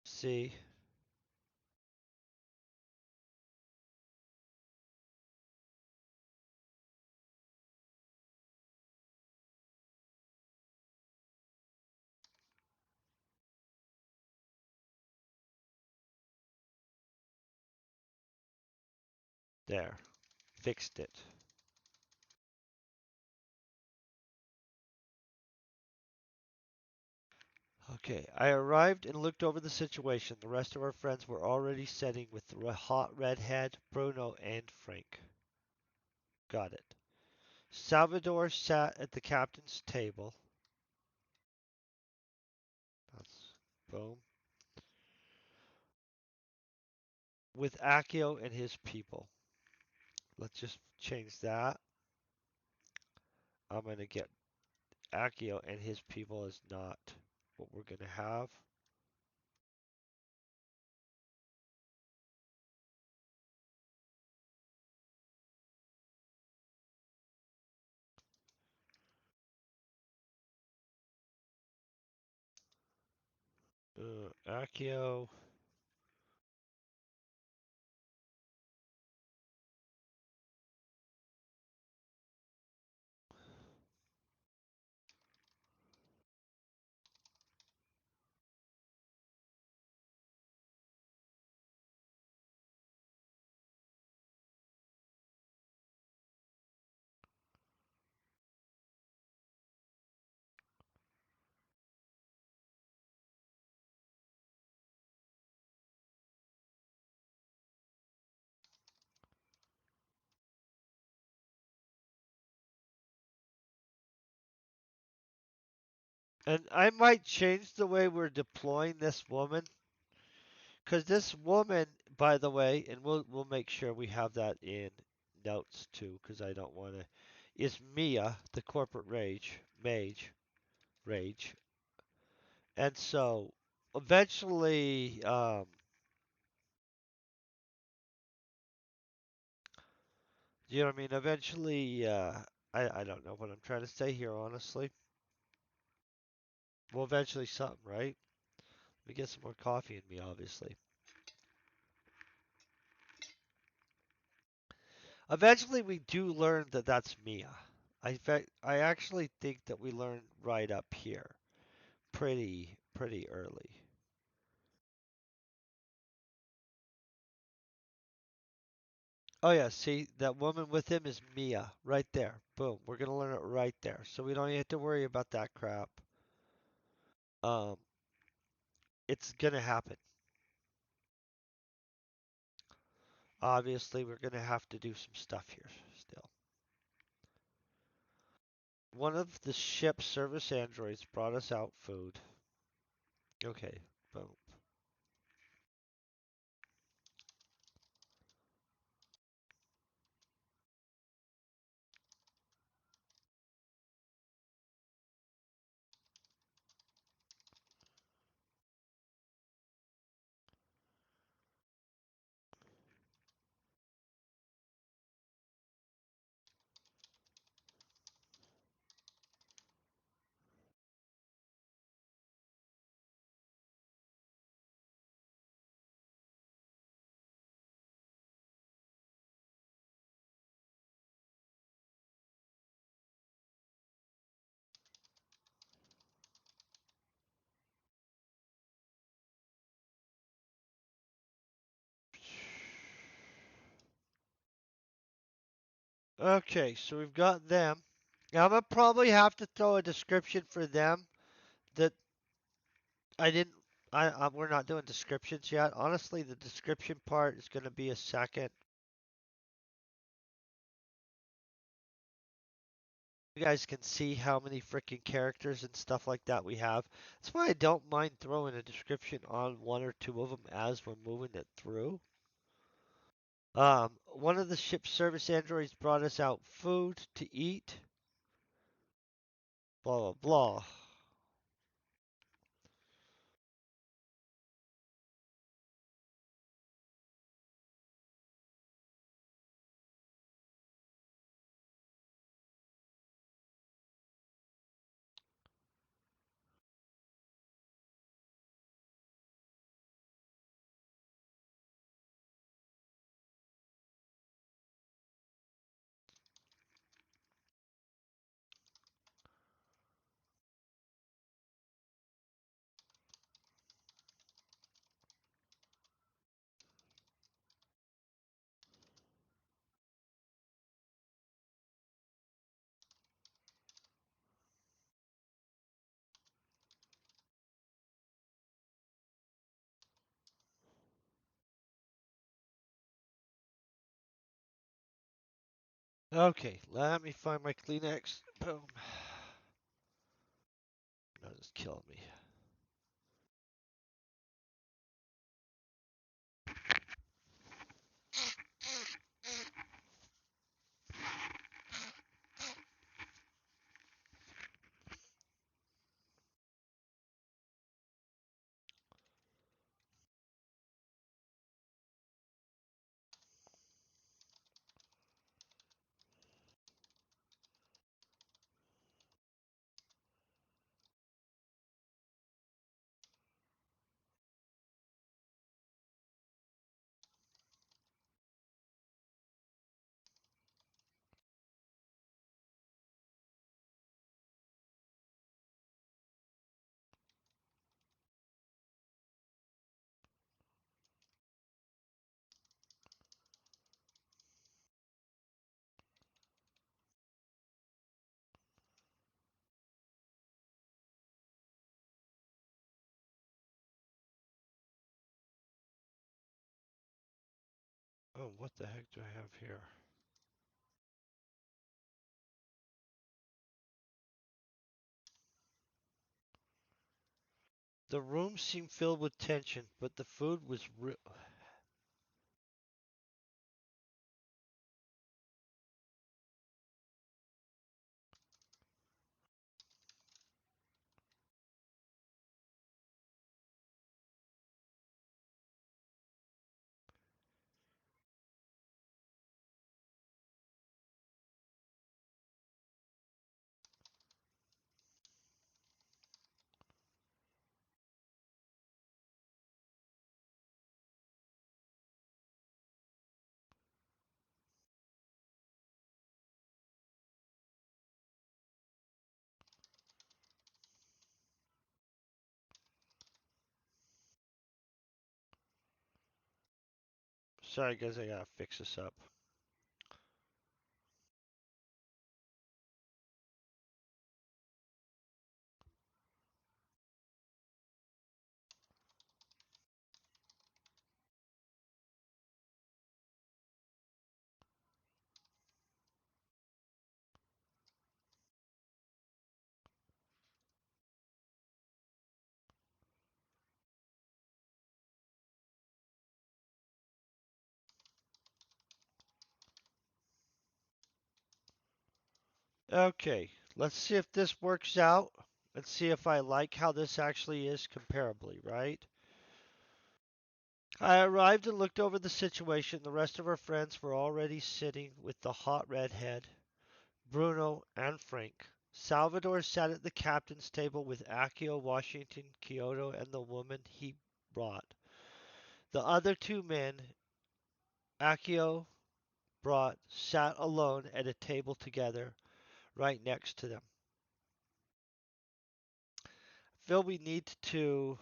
See? There. Fixed it. Okay, I arrived and looked over the situation. The rest of our friends were already sitting with the hot redhead, Bruno, and Frank. Got it. Salvador sat at the captain's table. That's boom. With Akio and his people. Let's just change that. I'm going to get Akio and his people is not what we're going to have. Akio. And I might change the way we're deploying this woman. Because this woman, by the way, and we'll make sure we have that in notes too, because I don't want to, is Mia, the corporate rage. And so eventually, you know what I mean? Eventually, I don't know what I'm trying to say here, honestly. Well, eventually something, right? Let me get some more coffee in me, obviously. Eventually, we do learn that that's Mia. I actually think that we learn right up here, pretty early. Oh yeah, see that woman with him is Mia right there. Boom. We're gonna learn it right there, so we don't even have to worry about that crap. Um, it's gonna happen. Obviously, we're gonna have to do some stuff here still. One of the ship's service androids brought us out food. Okay, boom. Okay, so we've got them. Now I'm gonna probably have to throw a description for them that I didn't. We're not doing descriptions yet. Honestly, the description part is gonna be a second. You guys can see how many freaking characters and stuff like that we have. That's why I don't mind throwing a description on one or two of them as we're moving it through. One of the ship's service androids brought us out food to eat. Blah blah blah. Okay, let me find my Kleenex. Boom. That is killing me. Oh, what the heck do I have here? The room seemed filled with tension, but the food was real. Sorry, guys, I gotta fix this up. Okay, let's see if this works out. Let's see if I like how this actually is comparably, right? I arrived and looked over the situation. The rest of our friends were already sitting with the hot redhead, Bruno, and Frank. Salvador sat at the captain's table with Akio, Washington, Kyoto, and the woman he brought. The other two men, Akio brought, sat alone at a table together, right next to them. Phil, we need to.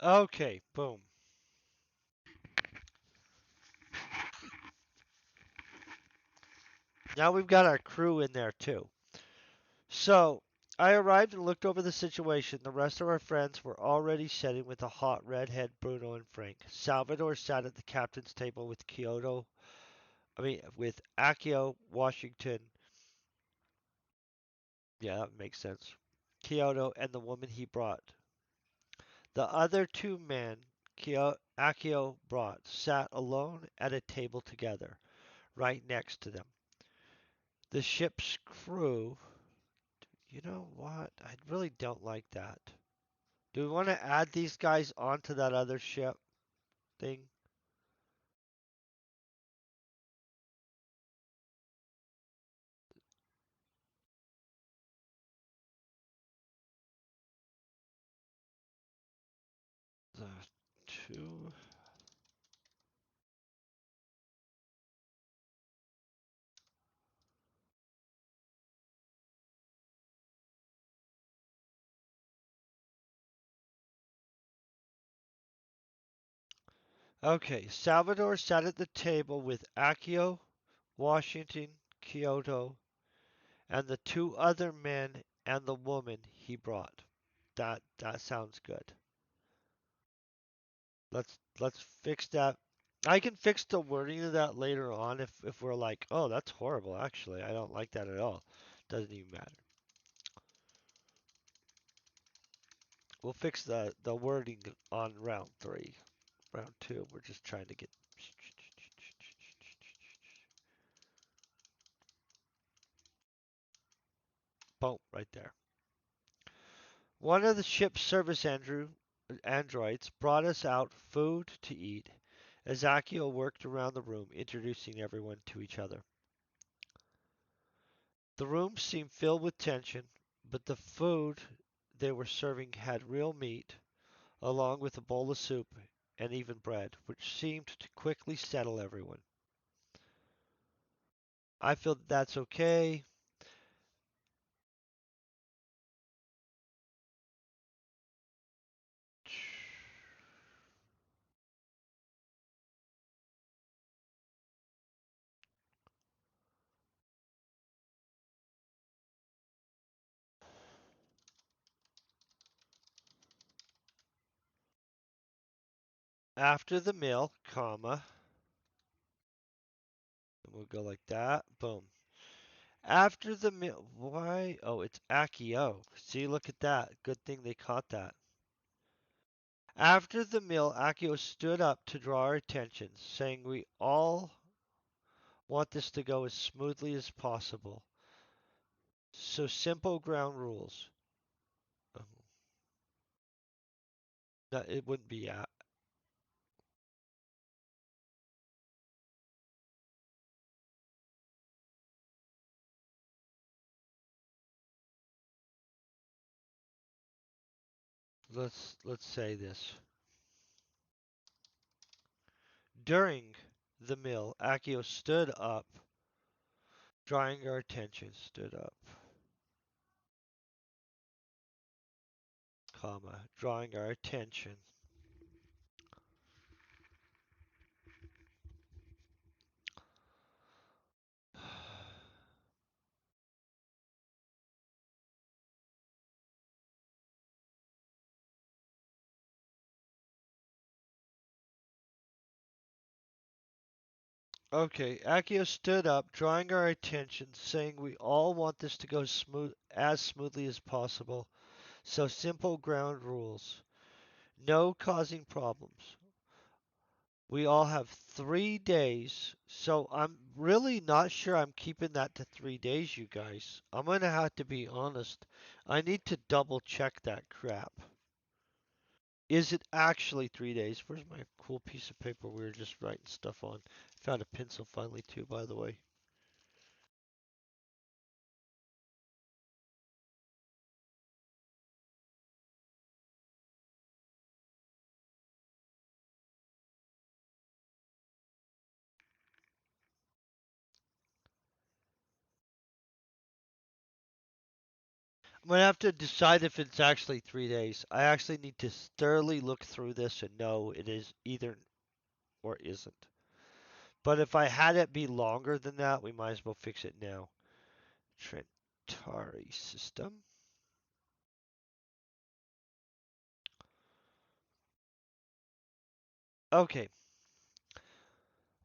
Okay, boom. Now we've got our crew in there too. So I arrived and looked over the situation. The rest of our friends were already sitting with the hot redhead Bruno and Frank. Salvador sat at the captain's table with with Akio, Washington. Yeah, that makes sense. Kyoto and the woman he brought. The other two men Akio brought sat alone at a table together, right next to them. The ship's crew. You know what? I really don't like that. Do we want to add these guys onto that other ship thing? The two. Okay, Salvador sat at the table with Akio, Washington, Kyoto, and the two other men and the woman he brought. That sounds good. Let's fix that. I can fix the wording of that later on if we're like, oh, that's horrible. Actually, I don't like that at all. Doesn't even matter. We'll fix the wording on round three. Round two, we're just trying to get. Boom, right there. One of the ship's androids brought us out food to eat as Akio worked around the room, introducing everyone to each other. The room seemed filled with tension, but the food they were serving had real meat, along with a bowl of soup and even bread, which seemed to quickly settle everyone. I feel that that's okay. After the meal, comma, and we'll go like that. Boom. After the meal, why? Oh, it's Akio. See, look at that. Good thing they caught that. After the meal, Akio stood up to draw our attention, saying we all want this to go as smoothly as possible. So simple ground rules. Oh, no, it wouldn't be at. Let's say this. During the meal, Akio stood up, drawing our attention. Stood up, comma, drawing our attention. Okay, Akio stood up, drawing our attention, saying we all want this to go as smoothly as possible. So simple ground rules. No causing problems. We all have 3 days, so I'm really not sure I'm keeping that to 3 days, you guys. I'm gonna have to be honest. I need to double check that crap. Is it actually 3 days? Where's my cool piece of paper we were just writing stuff on? Found a pencil finally too, by the way. I'm gonna have to decide if it's actually 3 days. I actually need to thoroughly look through this and know it is either or isn't. But if I had it be longer than that, we might as well fix it now. Trentari system. Okay,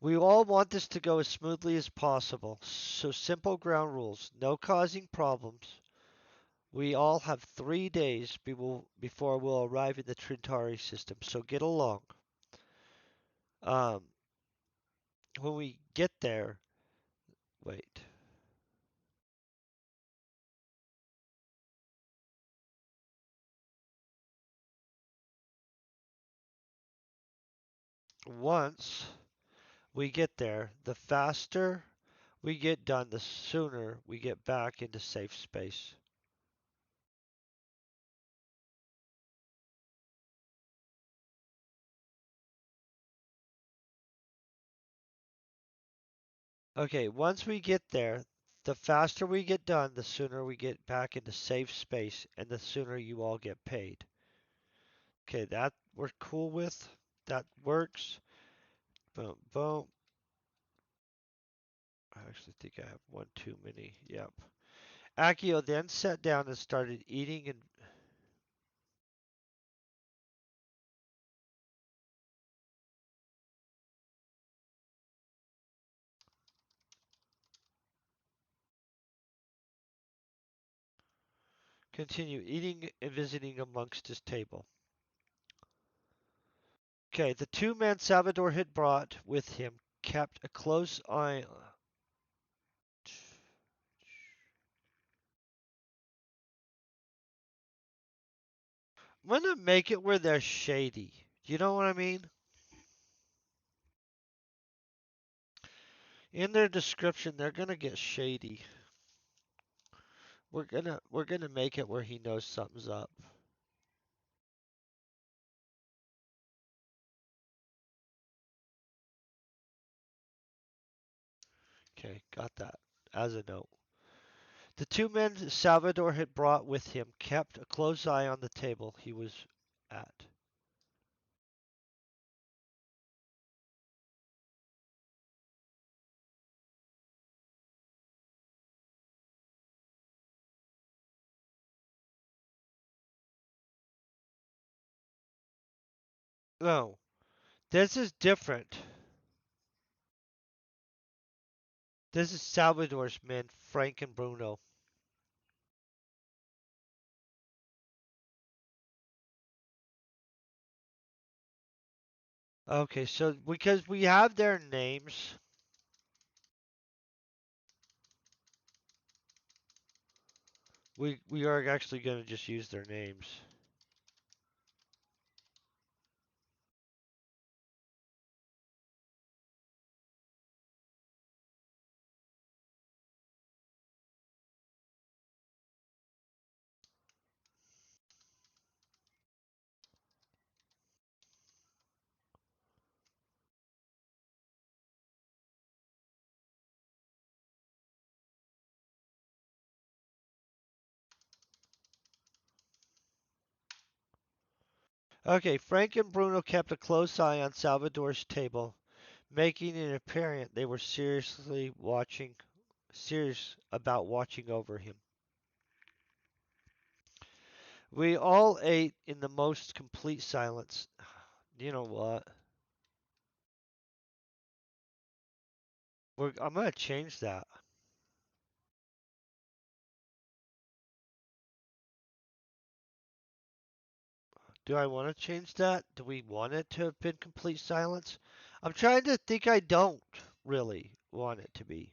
we all want this to go as smoothly as possible. So simple ground rules, no causing problems. We all have 3 days before we'll arrive in the Trentari system, so get along. Um, when we get there, wait. Once we get there, the faster we get done, the sooner we get back into safe space. Okay, once we get there, the faster we get done, the sooner we get back into safe space, and the sooner you all get paid. Okay, that we're cool with. That works. Boom, boom. I actually think I have one too many. Yep. Akio then sat down and started eating and continued eating and visiting amongst his table. Okay, the two men Salvador had brought with him kept a close eye. I'm gonna make it where they're shady. You know what I mean? In their description, they're gonna get shady. We're gonna make it where he knows something's up. Okay, got that as a note. The two men Salvador had brought with him kept a close eye on the table he was at. No, this is different. This is Salvador's men, Frank and Bruno. Okay, so because we have their names, we are actually going to just use their names. Okay, Frank and Bruno kept a close eye on Salvador's table, making it apparent they were serious about watching over him. We all ate in the most complete silence. You know what? I'm gonna change that. Do I want to change that? Do we want it to have been complete silence? I'm trying to think. I don't really want it to be.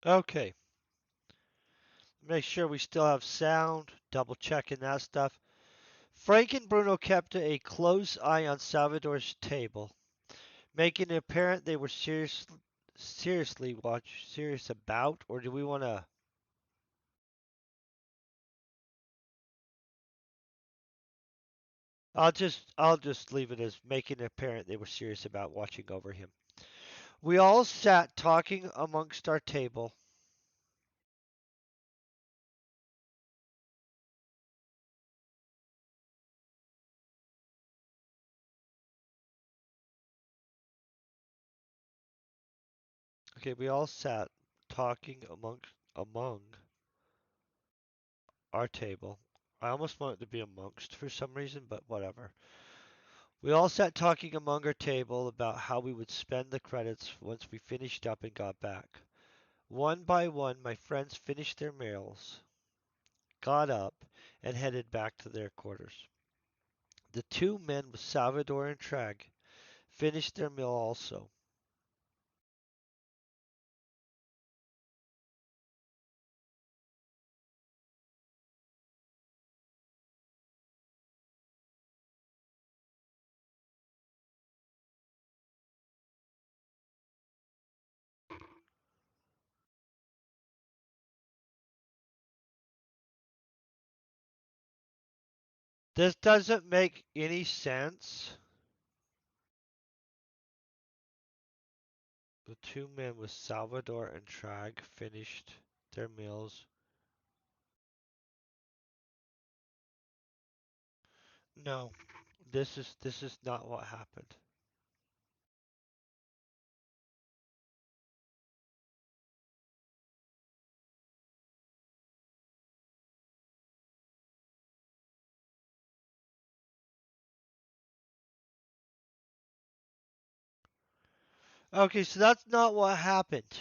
Okay. Make sure we still have sound. Double checking that stuff. Frank and Bruno kept a close eye on Salvador's table, making it apparent they were serious about, or do we want to? I'll just leave it as making it apparent they were serious about watching over him. We all sat talking amongst our table. Okay, we all sat talking among our table. I almost want it to be amongst for some reason, but whatever. We all sat talking among our table about how we would spend the credits once we finished up and got back. One by one, my friends finished their meals, got up, and headed back to their quarters. The two men with Salvador and Trag finished their meal also. This doesn't make any sense. The two men with Salvador and Trag finished their meals. No, this is not what happened. Okay, so that's not what happened.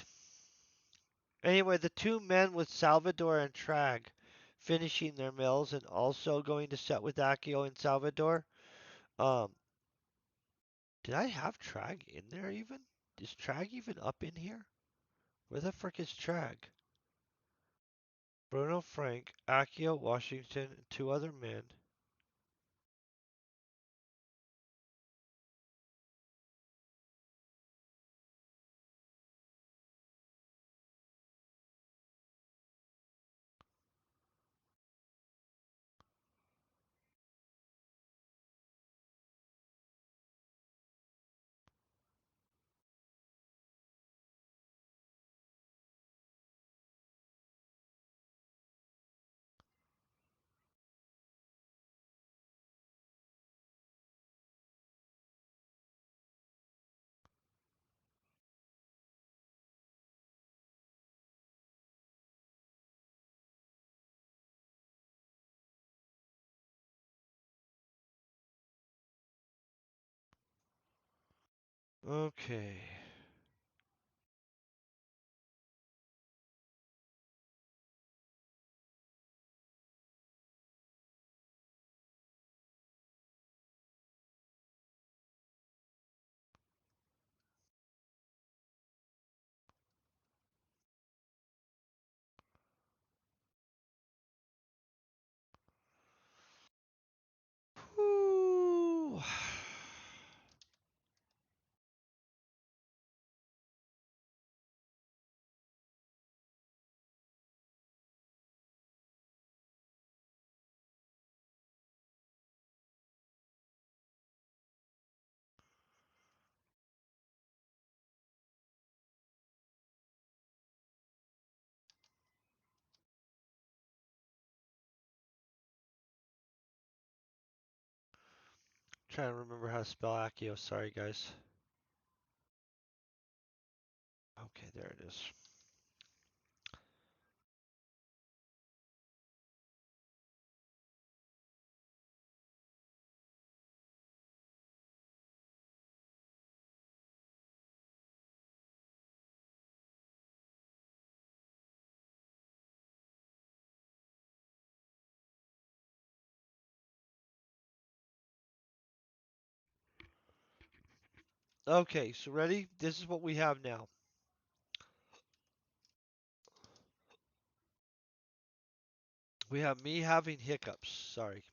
Anyway, the two men with Salvador and Trag finishing their meals and also going to set with Akio and Salvador. Um, did I have Trag in there even? Is Trag even up in here? Where the frick is Trag? Bruno Frank, Akio Washington, and two other men. Okay. Trying to remember how to spell Accio. Sorry, guys. Okay, there it is. Okay, so ready? This is what we have now. We have me having hiccups. Sorry.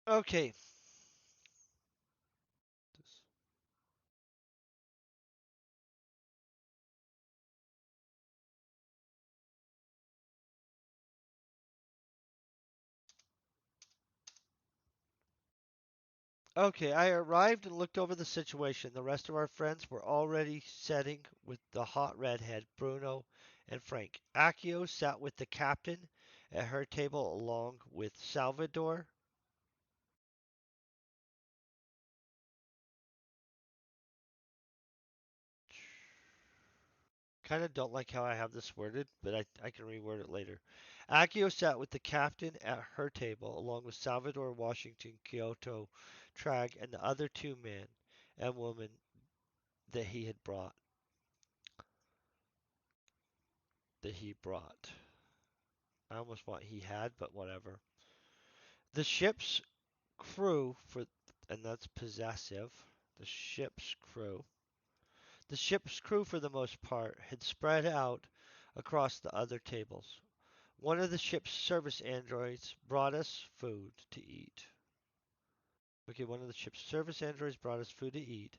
Okay. Okay, I arrived and looked over the situation. The rest of our friends were already setting with the hot redhead, Bruno and Frank. Accio sat with the captain at her table along with Salvador. Kind of don't like how I have this worded, but I can reword it later. Accio sat with the captain at her table along with Salvador Washington, Kyoto Trag, and the other two men and women that he had brought. That he brought. I almost want he had, but whatever. The ship's crew for and that's possessive. The ship's crew. The ship's crew for the most part had spread out across the other tables. One of the ship's service androids brought us food to eat. Okay, one of the ship's service androids brought us food to eat.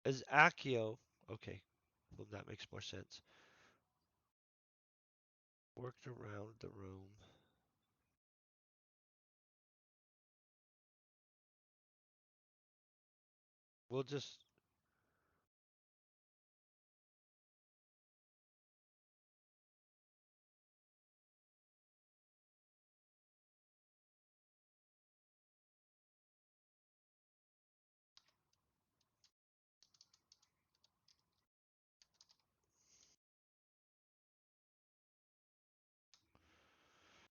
As Accio, okay, well that makes more sense. Worked around the room. We'll just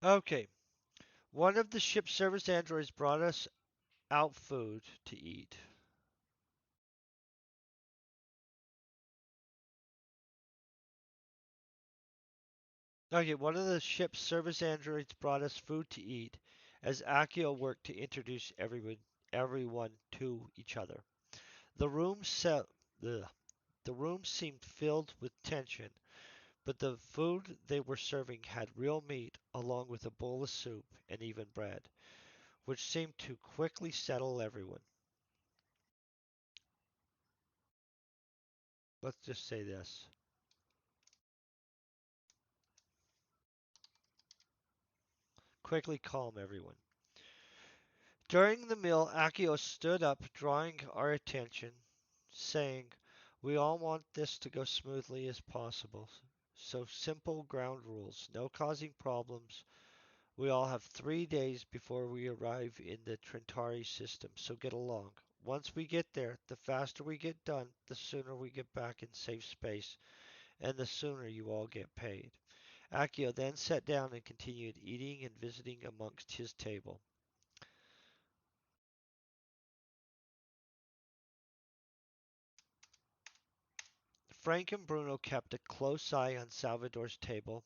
okay. One of the ship's service androids brought us out food to eat. Okay, one of the ship's service androids brought us food to eat as Akio worked to introduce everyone to each other. The room se- the, the room seemed filled with tension, but the food they were serving had real meat along with a bowl of soup and even bread, which seemed to quickly settle everyone. Let's just say this. Quickly calm everyone. During the meal, Akio stood up, drawing our attention, saying, "We all want this to go smoothly as possible. So simple ground rules, no causing problems. We all have 3 days before we arrive in the Trentari system, so get along. Once we get there, the faster we get done, the sooner we get back in safe space, and the sooner you all get paid." Akio then sat down and continued eating and visiting amongst his table. Frank and Bruno kept a close eye on Salvador's table.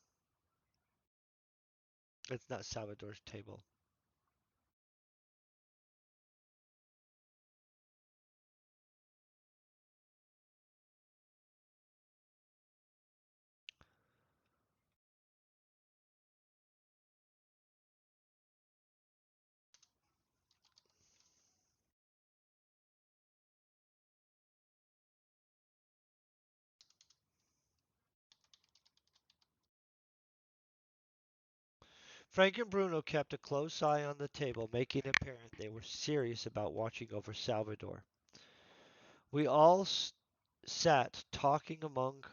It's not Salvador's table. Frank and Bruno kept a close eye on the table, making it apparent they were serious about watching over Salvador. We all sat talking among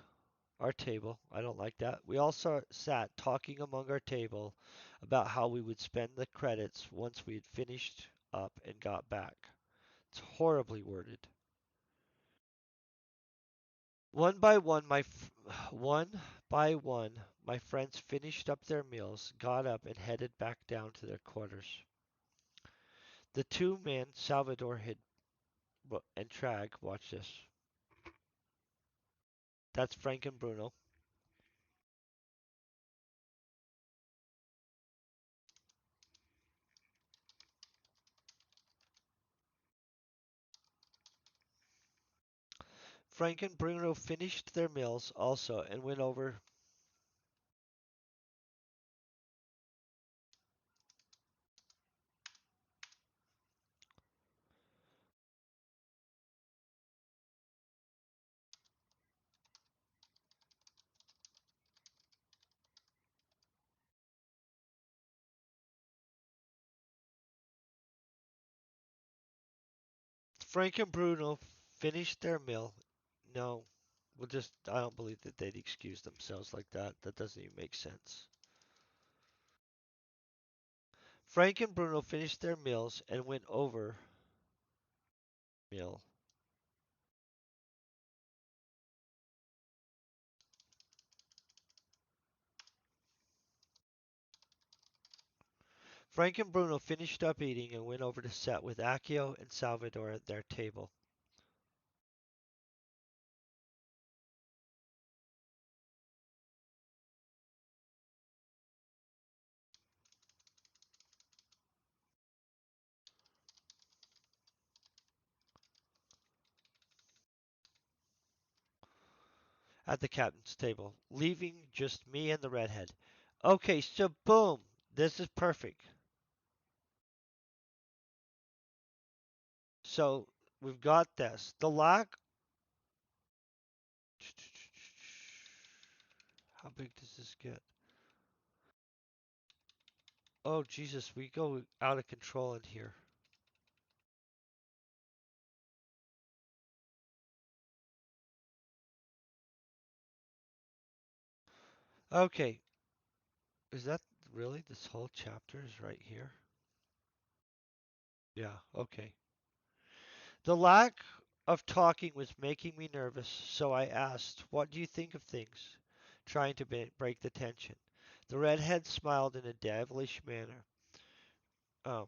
our table. I don't like that. We all sat talking among our table about how we would spend the credits once we had finished up and got back. It's horribly worded. One by one, one by one, my friends finished up their meals, got up, and headed back down to their quarters. The two men Salvador had and Trag watched this. That's Frank and Bruno. Frank and Bruno finished their meals also and went over. Frank and Bruno finished their meal. No, I don't believe that they'd excuse themselves like that. That doesn't even make sense. Frank and Bruno finished their meals and went over meal. Frank and Bruno finished up eating and went over to sit with Accio and Salvador at their table. At the captain's table, leaving just me and the redhead. Okay, so boom, this is perfect. So we've got this. The lack. How big does this get? Oh, Jesus, we go out of control in here. Okay, is that really this whole chapter is right here? Yeah, okay. The lack of talking was making me nervous, so I asked, "What do you think of things?" trying to break the tension. The redhead smiled in a devilish manner. Um,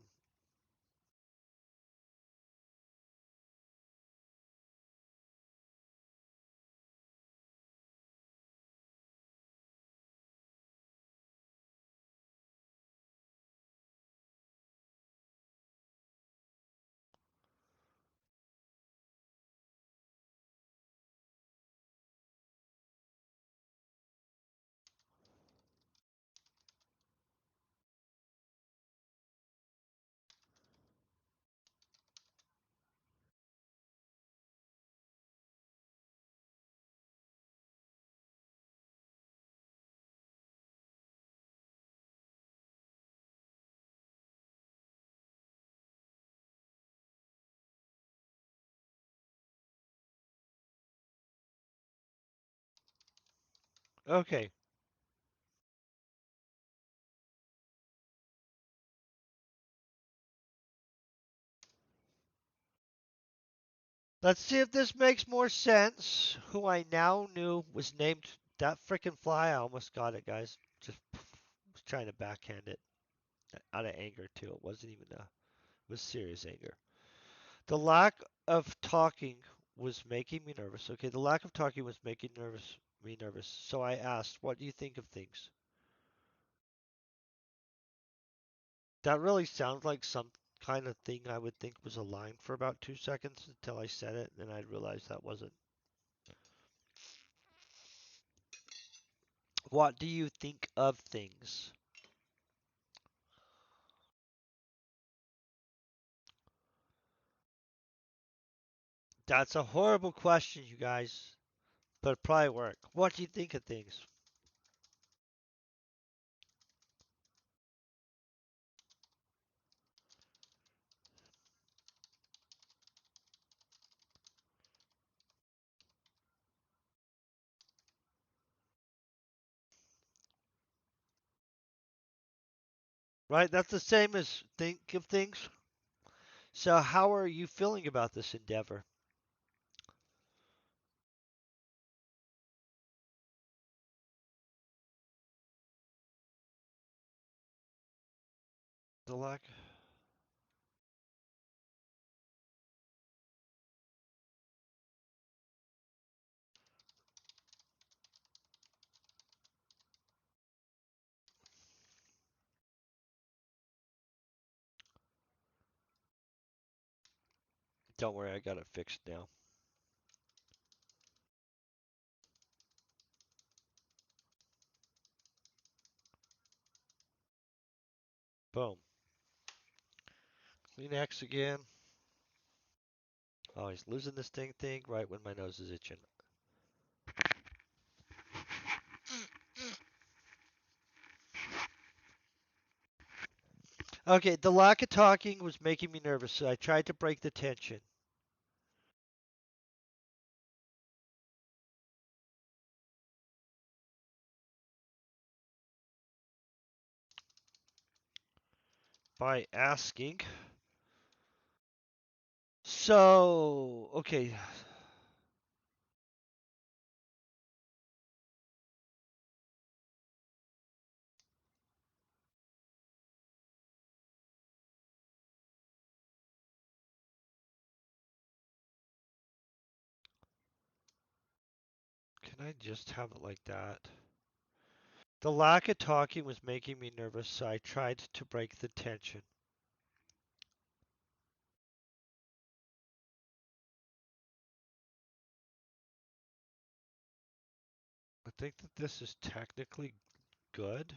okay, let's see if this makes more sense. Who I now knew was named that frickin' fly. I almost got it, guys. Just was trying to backhand it out of anger too. It wasn't even it was serious anger. The lack of talking was making me nervous. Okay, the lack of talking was making me nervous. So I asked, "What do you think of things?" That really sounds like some kind of thing I would think was a line for about 2 seconds until I said it, and I realized that wasn't. What do you think of things? That's a horrible question, you guys, but it probably work. What do you think of things? Right? That's the same as think of things. So, how are you feeling about this endeavor? The lack. Don't worry, I got it fixed now. Boom. Kleenex again. Oh, he's losing this thing right when my nose is itching. Okay, the lack of talking was making me nervous, so I tried to break the tension by asking. So, okay, can I just have it like that? The lack of talking was making me nervous, so I tried to break the tension. I think that this is technically good.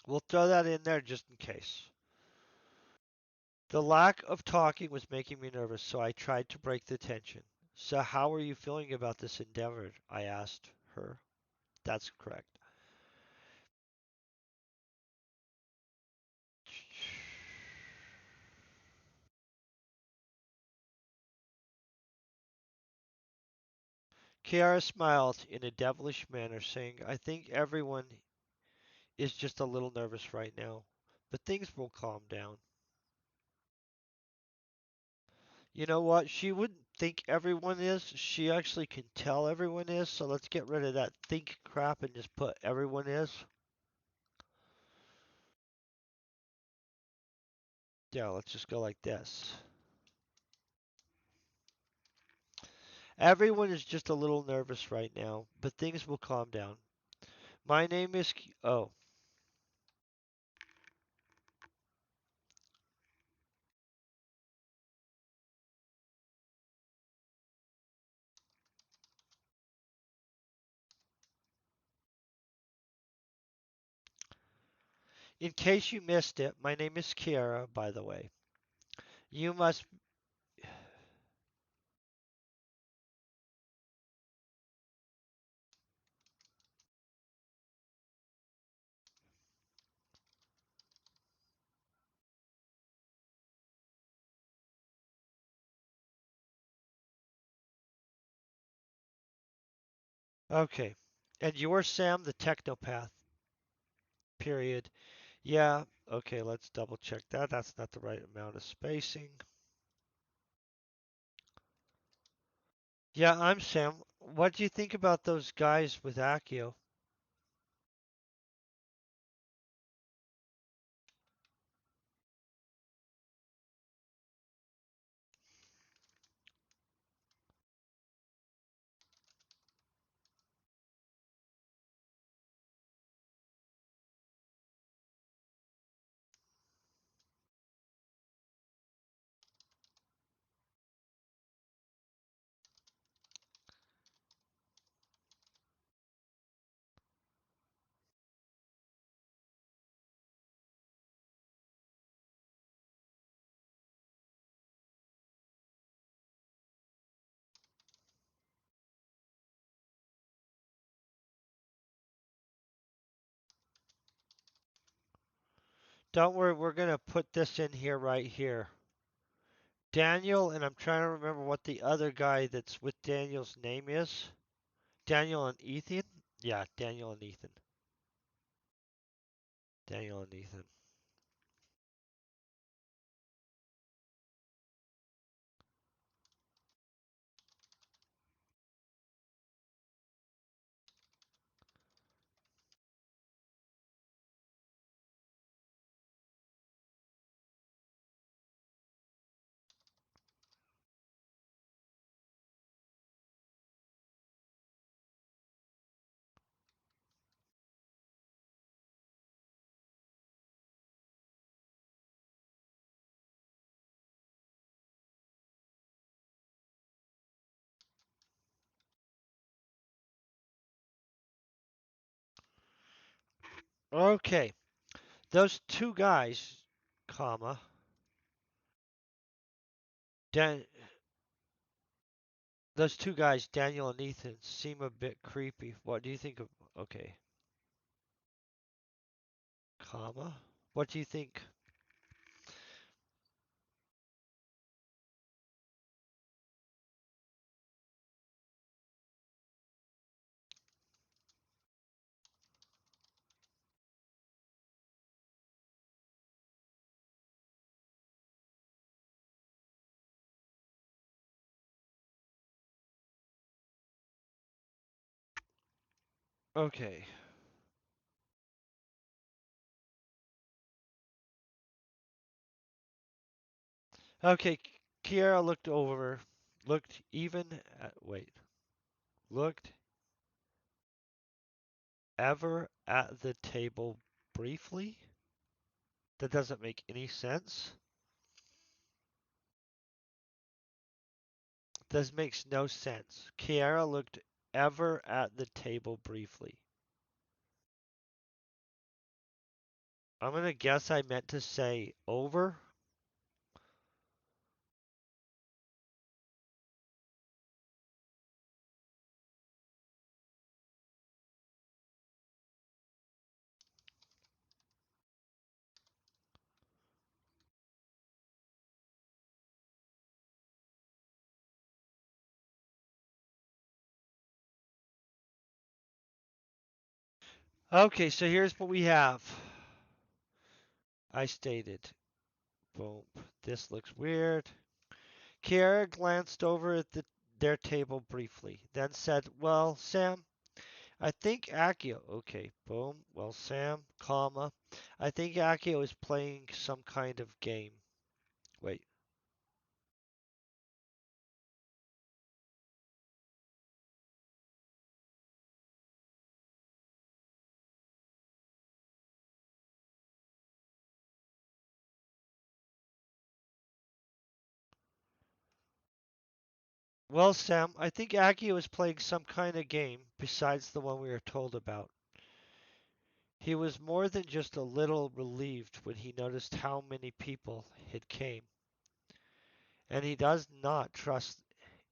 We'll throw that in there just in case. The lack of talking was making me nervous, so I tried to break the tension. So, how are you feeling about this endeavor? I asked her. That's correct. Kiara smiled in a devilish manner, saying, I think everyone is just a little nervous right now, but things will calm down. You know what? She wouldn't think everyone is. She actually can tell everyone is, so let's get rid of that think crap and just put everyone is. Yeah, let's just go like this. Everyone is just a little nervous right now, but things will calm down. My name is. Oh, in case you missed it, my name is Kiara, by the way. You must. Okay. And you're Sam, the technopath. Period. Yeah. Okay, let's double check that. That's not the right amount of spacing. Yeah, I'm Sam. What do you think about those guys with Accio? Don't worry, we're gonna put this in here right here. Daniel, and I'm trying to remember what the other guy that's with Daniel's name is. Daniel and Ethan? Yeah, Daniel and Ethan. Daniel and Ethan. Okay, those two guys, comma, Dan- those two guys, Daniel and Ethan, seem a bit creepy. What do you think of? Okay, comma. What do you think? Okay. Okay, Kiara looked even wait, looked ever at the table briefly? That doesn't make any sense. This makes no sense. Kiara looked ever at the table briefly. I'm gonna guess I meant to say over. Okay, so here's what we have. I stated, boom, this looks weird. Kiara glanced over at their table briefly, then said, well, Sam, I think Akio, okay, boom, well, Sam, comma, I think Akio is playing some kind of game. Wait, well, Sam, I think Akio is playing some kind of game besides the one we are told about. He was more than just a little relieved when he noticed how many people had came. And he does not trust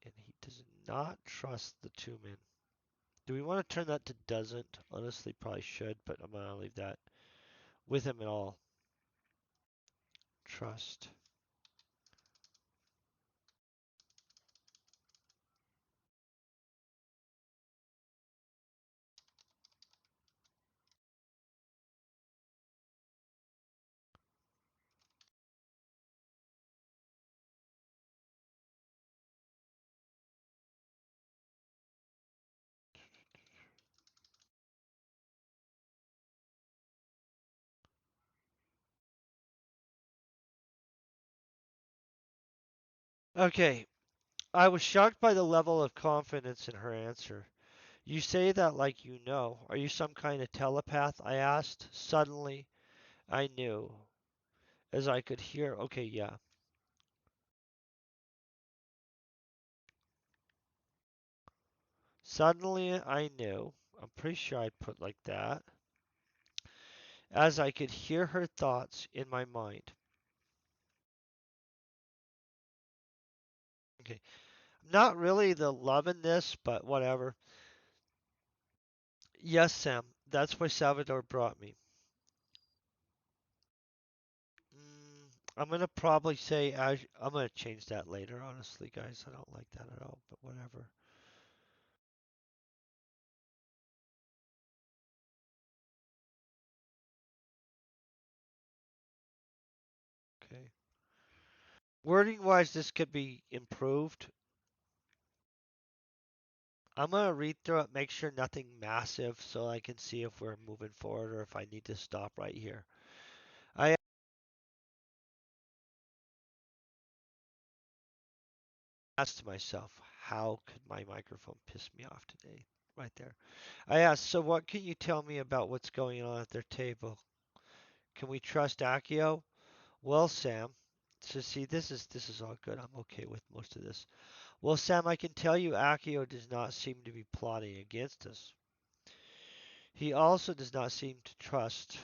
and he does not trust the two men. Do we want to turn that to doesn't? Honestly, probably should, but I'm gonna leave that with him at all. Trust. Okay, I was shocked by the level of confidence in her answer. You say that like you know. Are you some kind of telepath? I asked. Suddenly, I knew, as I could hear. Okay, yeah. Suddenly, I knew. I'm pretty sure I'd put like that. As I could hear her thoughts in my mind. Okay, I'm not really the loving this, but whatever. Yes, Sam. That's why Salvador brought me. I'm gonna probably say I'm gonna change that later, honestly, guys. I don't like that at all, but whatever. Okay. Wording wise, this could be improved. I'm gonna read through it, make sure nothing massive, so I can see if we're moving forward or if I need to stop right here. I asked myself, how could my microphone piss me off today? Right there. I asked, so what can you tell me about what's going on at their table? Can we trust Akio? Well, Sam, so see, this is all good. I'm okay with most of this. Well, Sam, I can tell you Akio does not seem to be plotting against us. He also does not seem to trust.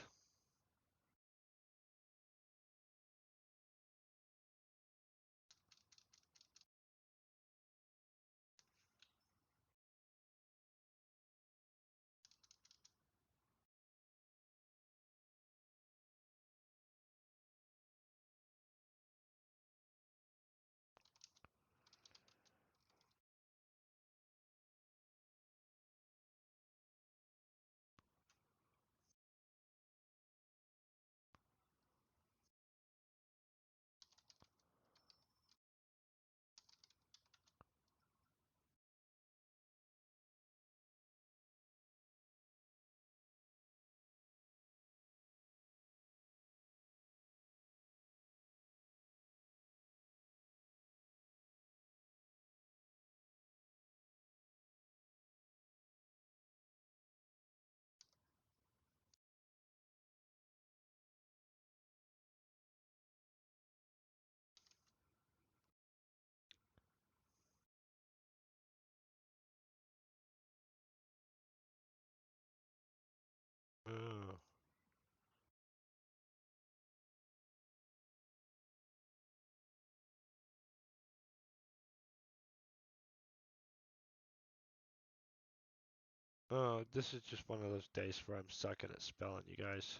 Uh, this is just one of those days where I'm sucking at spelling, you guys.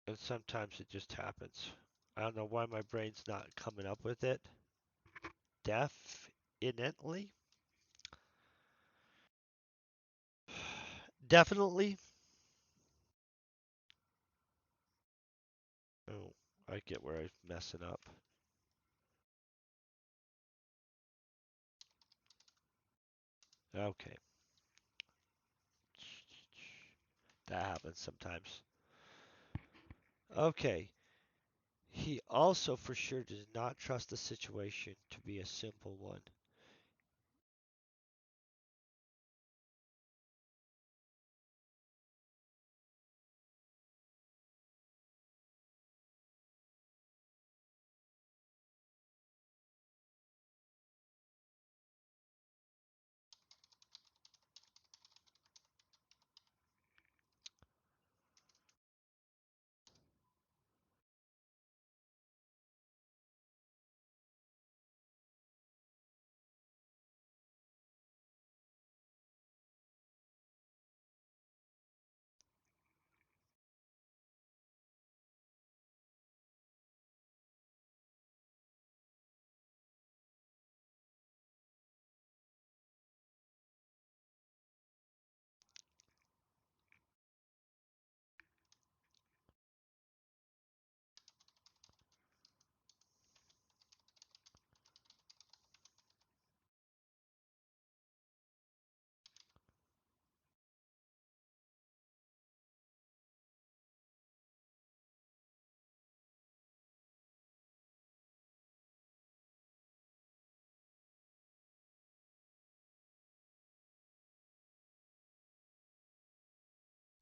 And sometimes it just happens. I don't know why my brain's not coming up with it. Definitely. Definitely. Oh, I get where I'm messing up. Okay. That happens sometimes. Okay. He also for sure does not trust the situation to be a simple one.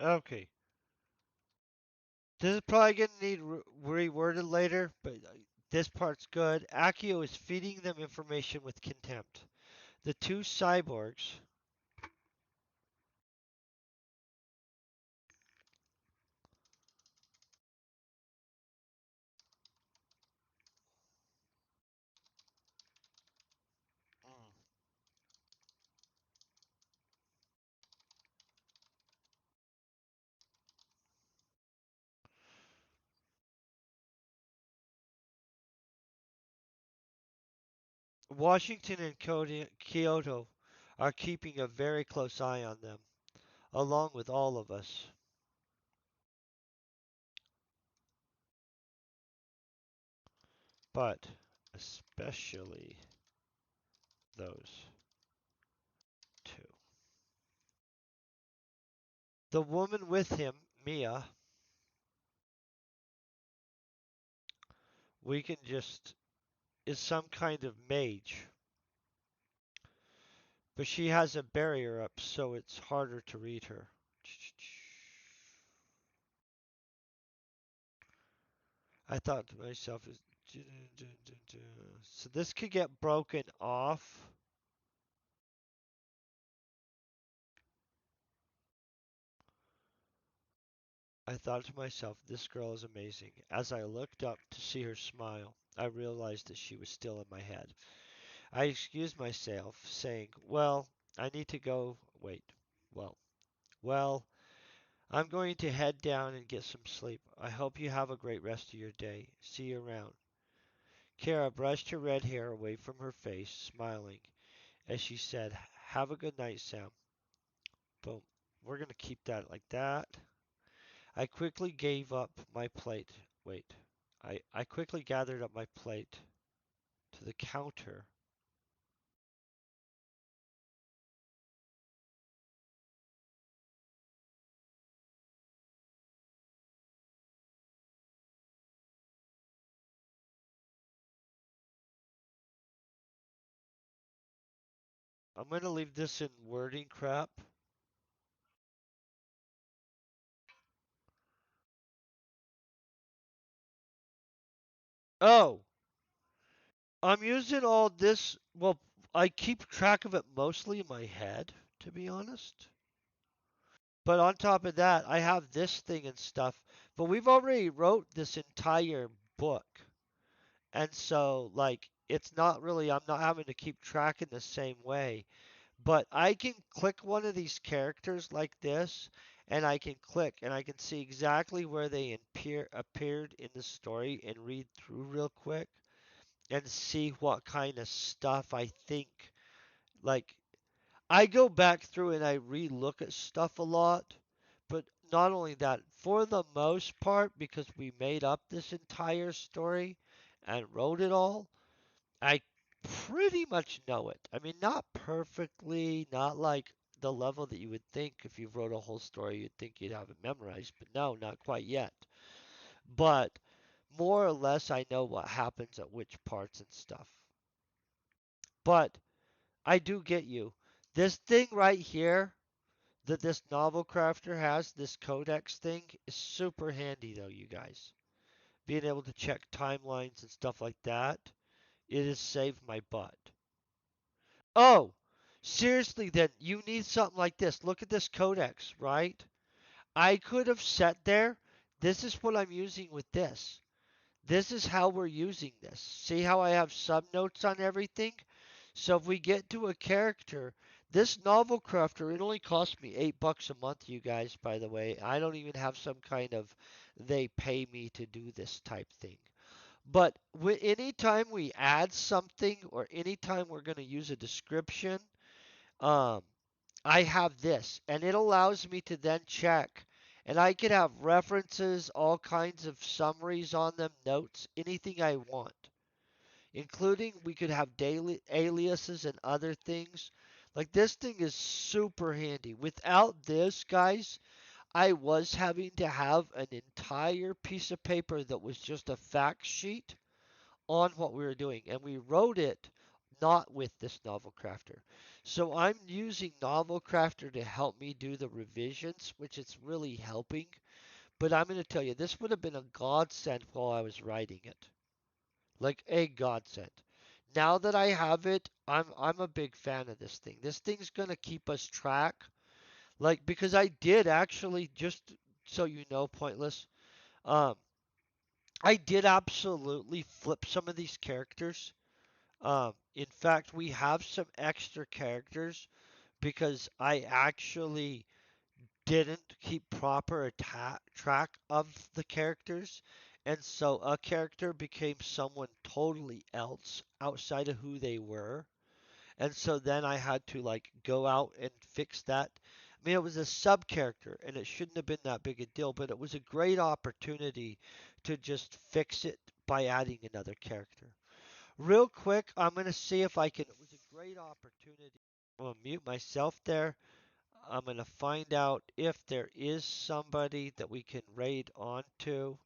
Okay. This is probably going to need reworded later, but this part's good. Akio is feeding them information with contempt. The two cyborgs. Mm. Washington and Kyoto are keeping a very close eye on them, along with all of us. But especially those two. The woman with him, Mia, we can just is some kind of mage, but she has a barrier up, so it's harder to read her. I thought to myself, so this could get broken off. I thought to myself, this girl is amazing. As I looked up to see her smile, I realized that she was still in my head. I excused myself, saying, well, I need to go. Wait. Well, well, I'm going to head down and get some sleep. I hope you have a great rest of your day. See you around. Kara brushed her red hair away from her face, smiling, as she said, have a good night, Sam. Boom. We're going to keep that like that. I quickly gave up my plate. Wait. I quickly gathered up my plate to the counter. I'm going to leave this in wording crap. Oh, I'm using all this. Well, I keep track of it mostly in my head, to be honest. But on top of that, I have this thing and stuff. But we've already wrote this entire book. And so, like, it's not really, I'm not having to keep track in the same way. But I can click one of these characters like this, and I can click, and I can see exactly where they appeared in the story and read through real quick and see what kind of stuff I think. Like, I go back through and I re-look at stuff a lot, but not only that, for the most part, because we made up this entire story and wrote it all, I pretty much know it. I mean, not perfectly, not like the level that you would think if you wrote a whole story, you'd think you'd have it memorized, but no, not quite yet. But more or less, I know what happens at which parts and stuff. But I do get you. This thing right here that this novel crafter has, this codex thing, is super handy though, you guys. Being able to check timelines and stuff like that, it has saved my butt. Oh, seriously, then you need something like this. Look at this codex, right? I could have set there. This is what I'm using with this. This is how we're using this. See how I have subnotes on everything? So if we get to a character, this novel crafter, it only cost me $8 a month, you guys, by the way. I don't even have some kind of they pay me to do this type thing. But anytime we add something or anytime we're going to use a description, um, I have this, and it allows me to then check. And I can have references, all kinds of summaries on them, notes, anything I want, including we could have daily aliases and other things. Like this thing is super handy. Without this, guys, I was having to have an entire piece of paper that was just a fact sheet on what we were doing, and we wrote it not with this novel crafter. So I'm using novel crafter to help me do the revisions, which it's really helping. But I'm going to tell you, this would have been a godsend while I was writing it, like a godsend. Now that I have it, I'm a big fan of this thing. This thing's going to keep us track, like because I did actually just so you know, pointless. Um, I did absolutely flip some of these characters. In fact, we have some extra characters because I actually didn't keep proper track of the characters. And so a character became someone totally else outside of who they were. And so then I had to like go out and fix that. I mean, it was a sub character and it shouldn't have been that big a deal, but it was a great opportunity to just fix it by adding another character. Real quick, I'm going to see if I can. It was a great opportunity. I'm going to mute myself there. I'm going to find out if there is somebody that we can raid onto.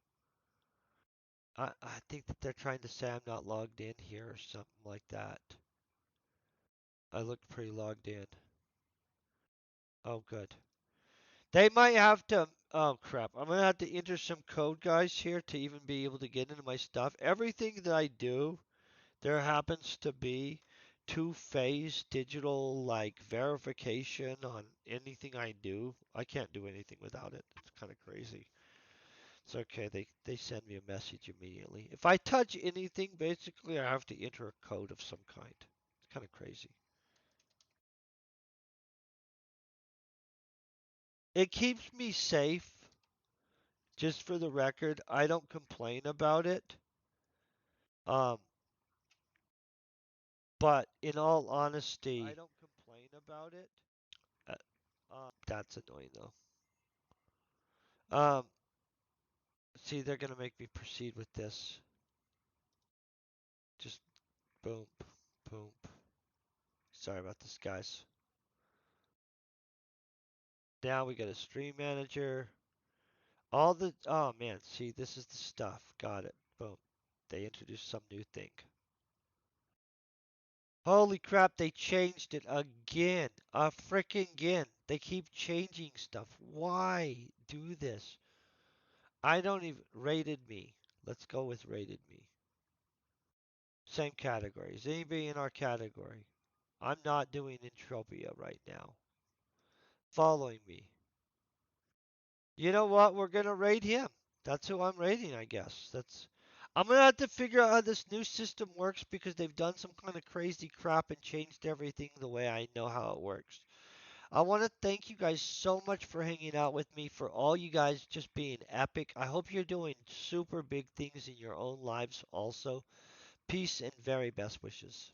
I think that they're trying to say I'm not logged in here or something like that. I looked pretty logged in. Oh, good. They might have to. Oh, crap. I'm going to have to enter some code, guys, here to even be able to get into my stuff. Everything that I do, there happens to be two-phase digital like verification on anything I do. I can't do anything without it. It's kind of crazy. It's okay. They send me a message immediately. If I touch anything, basically I have to enter a code of some kind. It's kind of crazy. It keeps me safe. Just for the record, I don't complain about it. Um, but in all honesty, I don't complain about it. Uh, that's annoying though. Um, see, they're gonna make me proceed with this. Just boom, boom. Sorry about this, guys. Now we got a stream manager. All the oh man, see, this is the stuff. Got it. Boom. They introduced some new thing. Holy crap, they changed it again. A freaking again. They keep changing stuff. Why do this? I don't even rated me. Let's go with rated me. Same category. Is anybody in our category? I'm not doing Entropia right now. Following me. You know what? We're gonna rate him. That's who I'm rating, I guess. That's I'm gonna have to figure out how this new system works because they've done some kind of crazy crap and changed everything the way I know how it works. I want to thank you guys so much for hanging out with me, for all you guys just being epic. I hope you're doing super big things in your own lives also. Peace and very best wishes.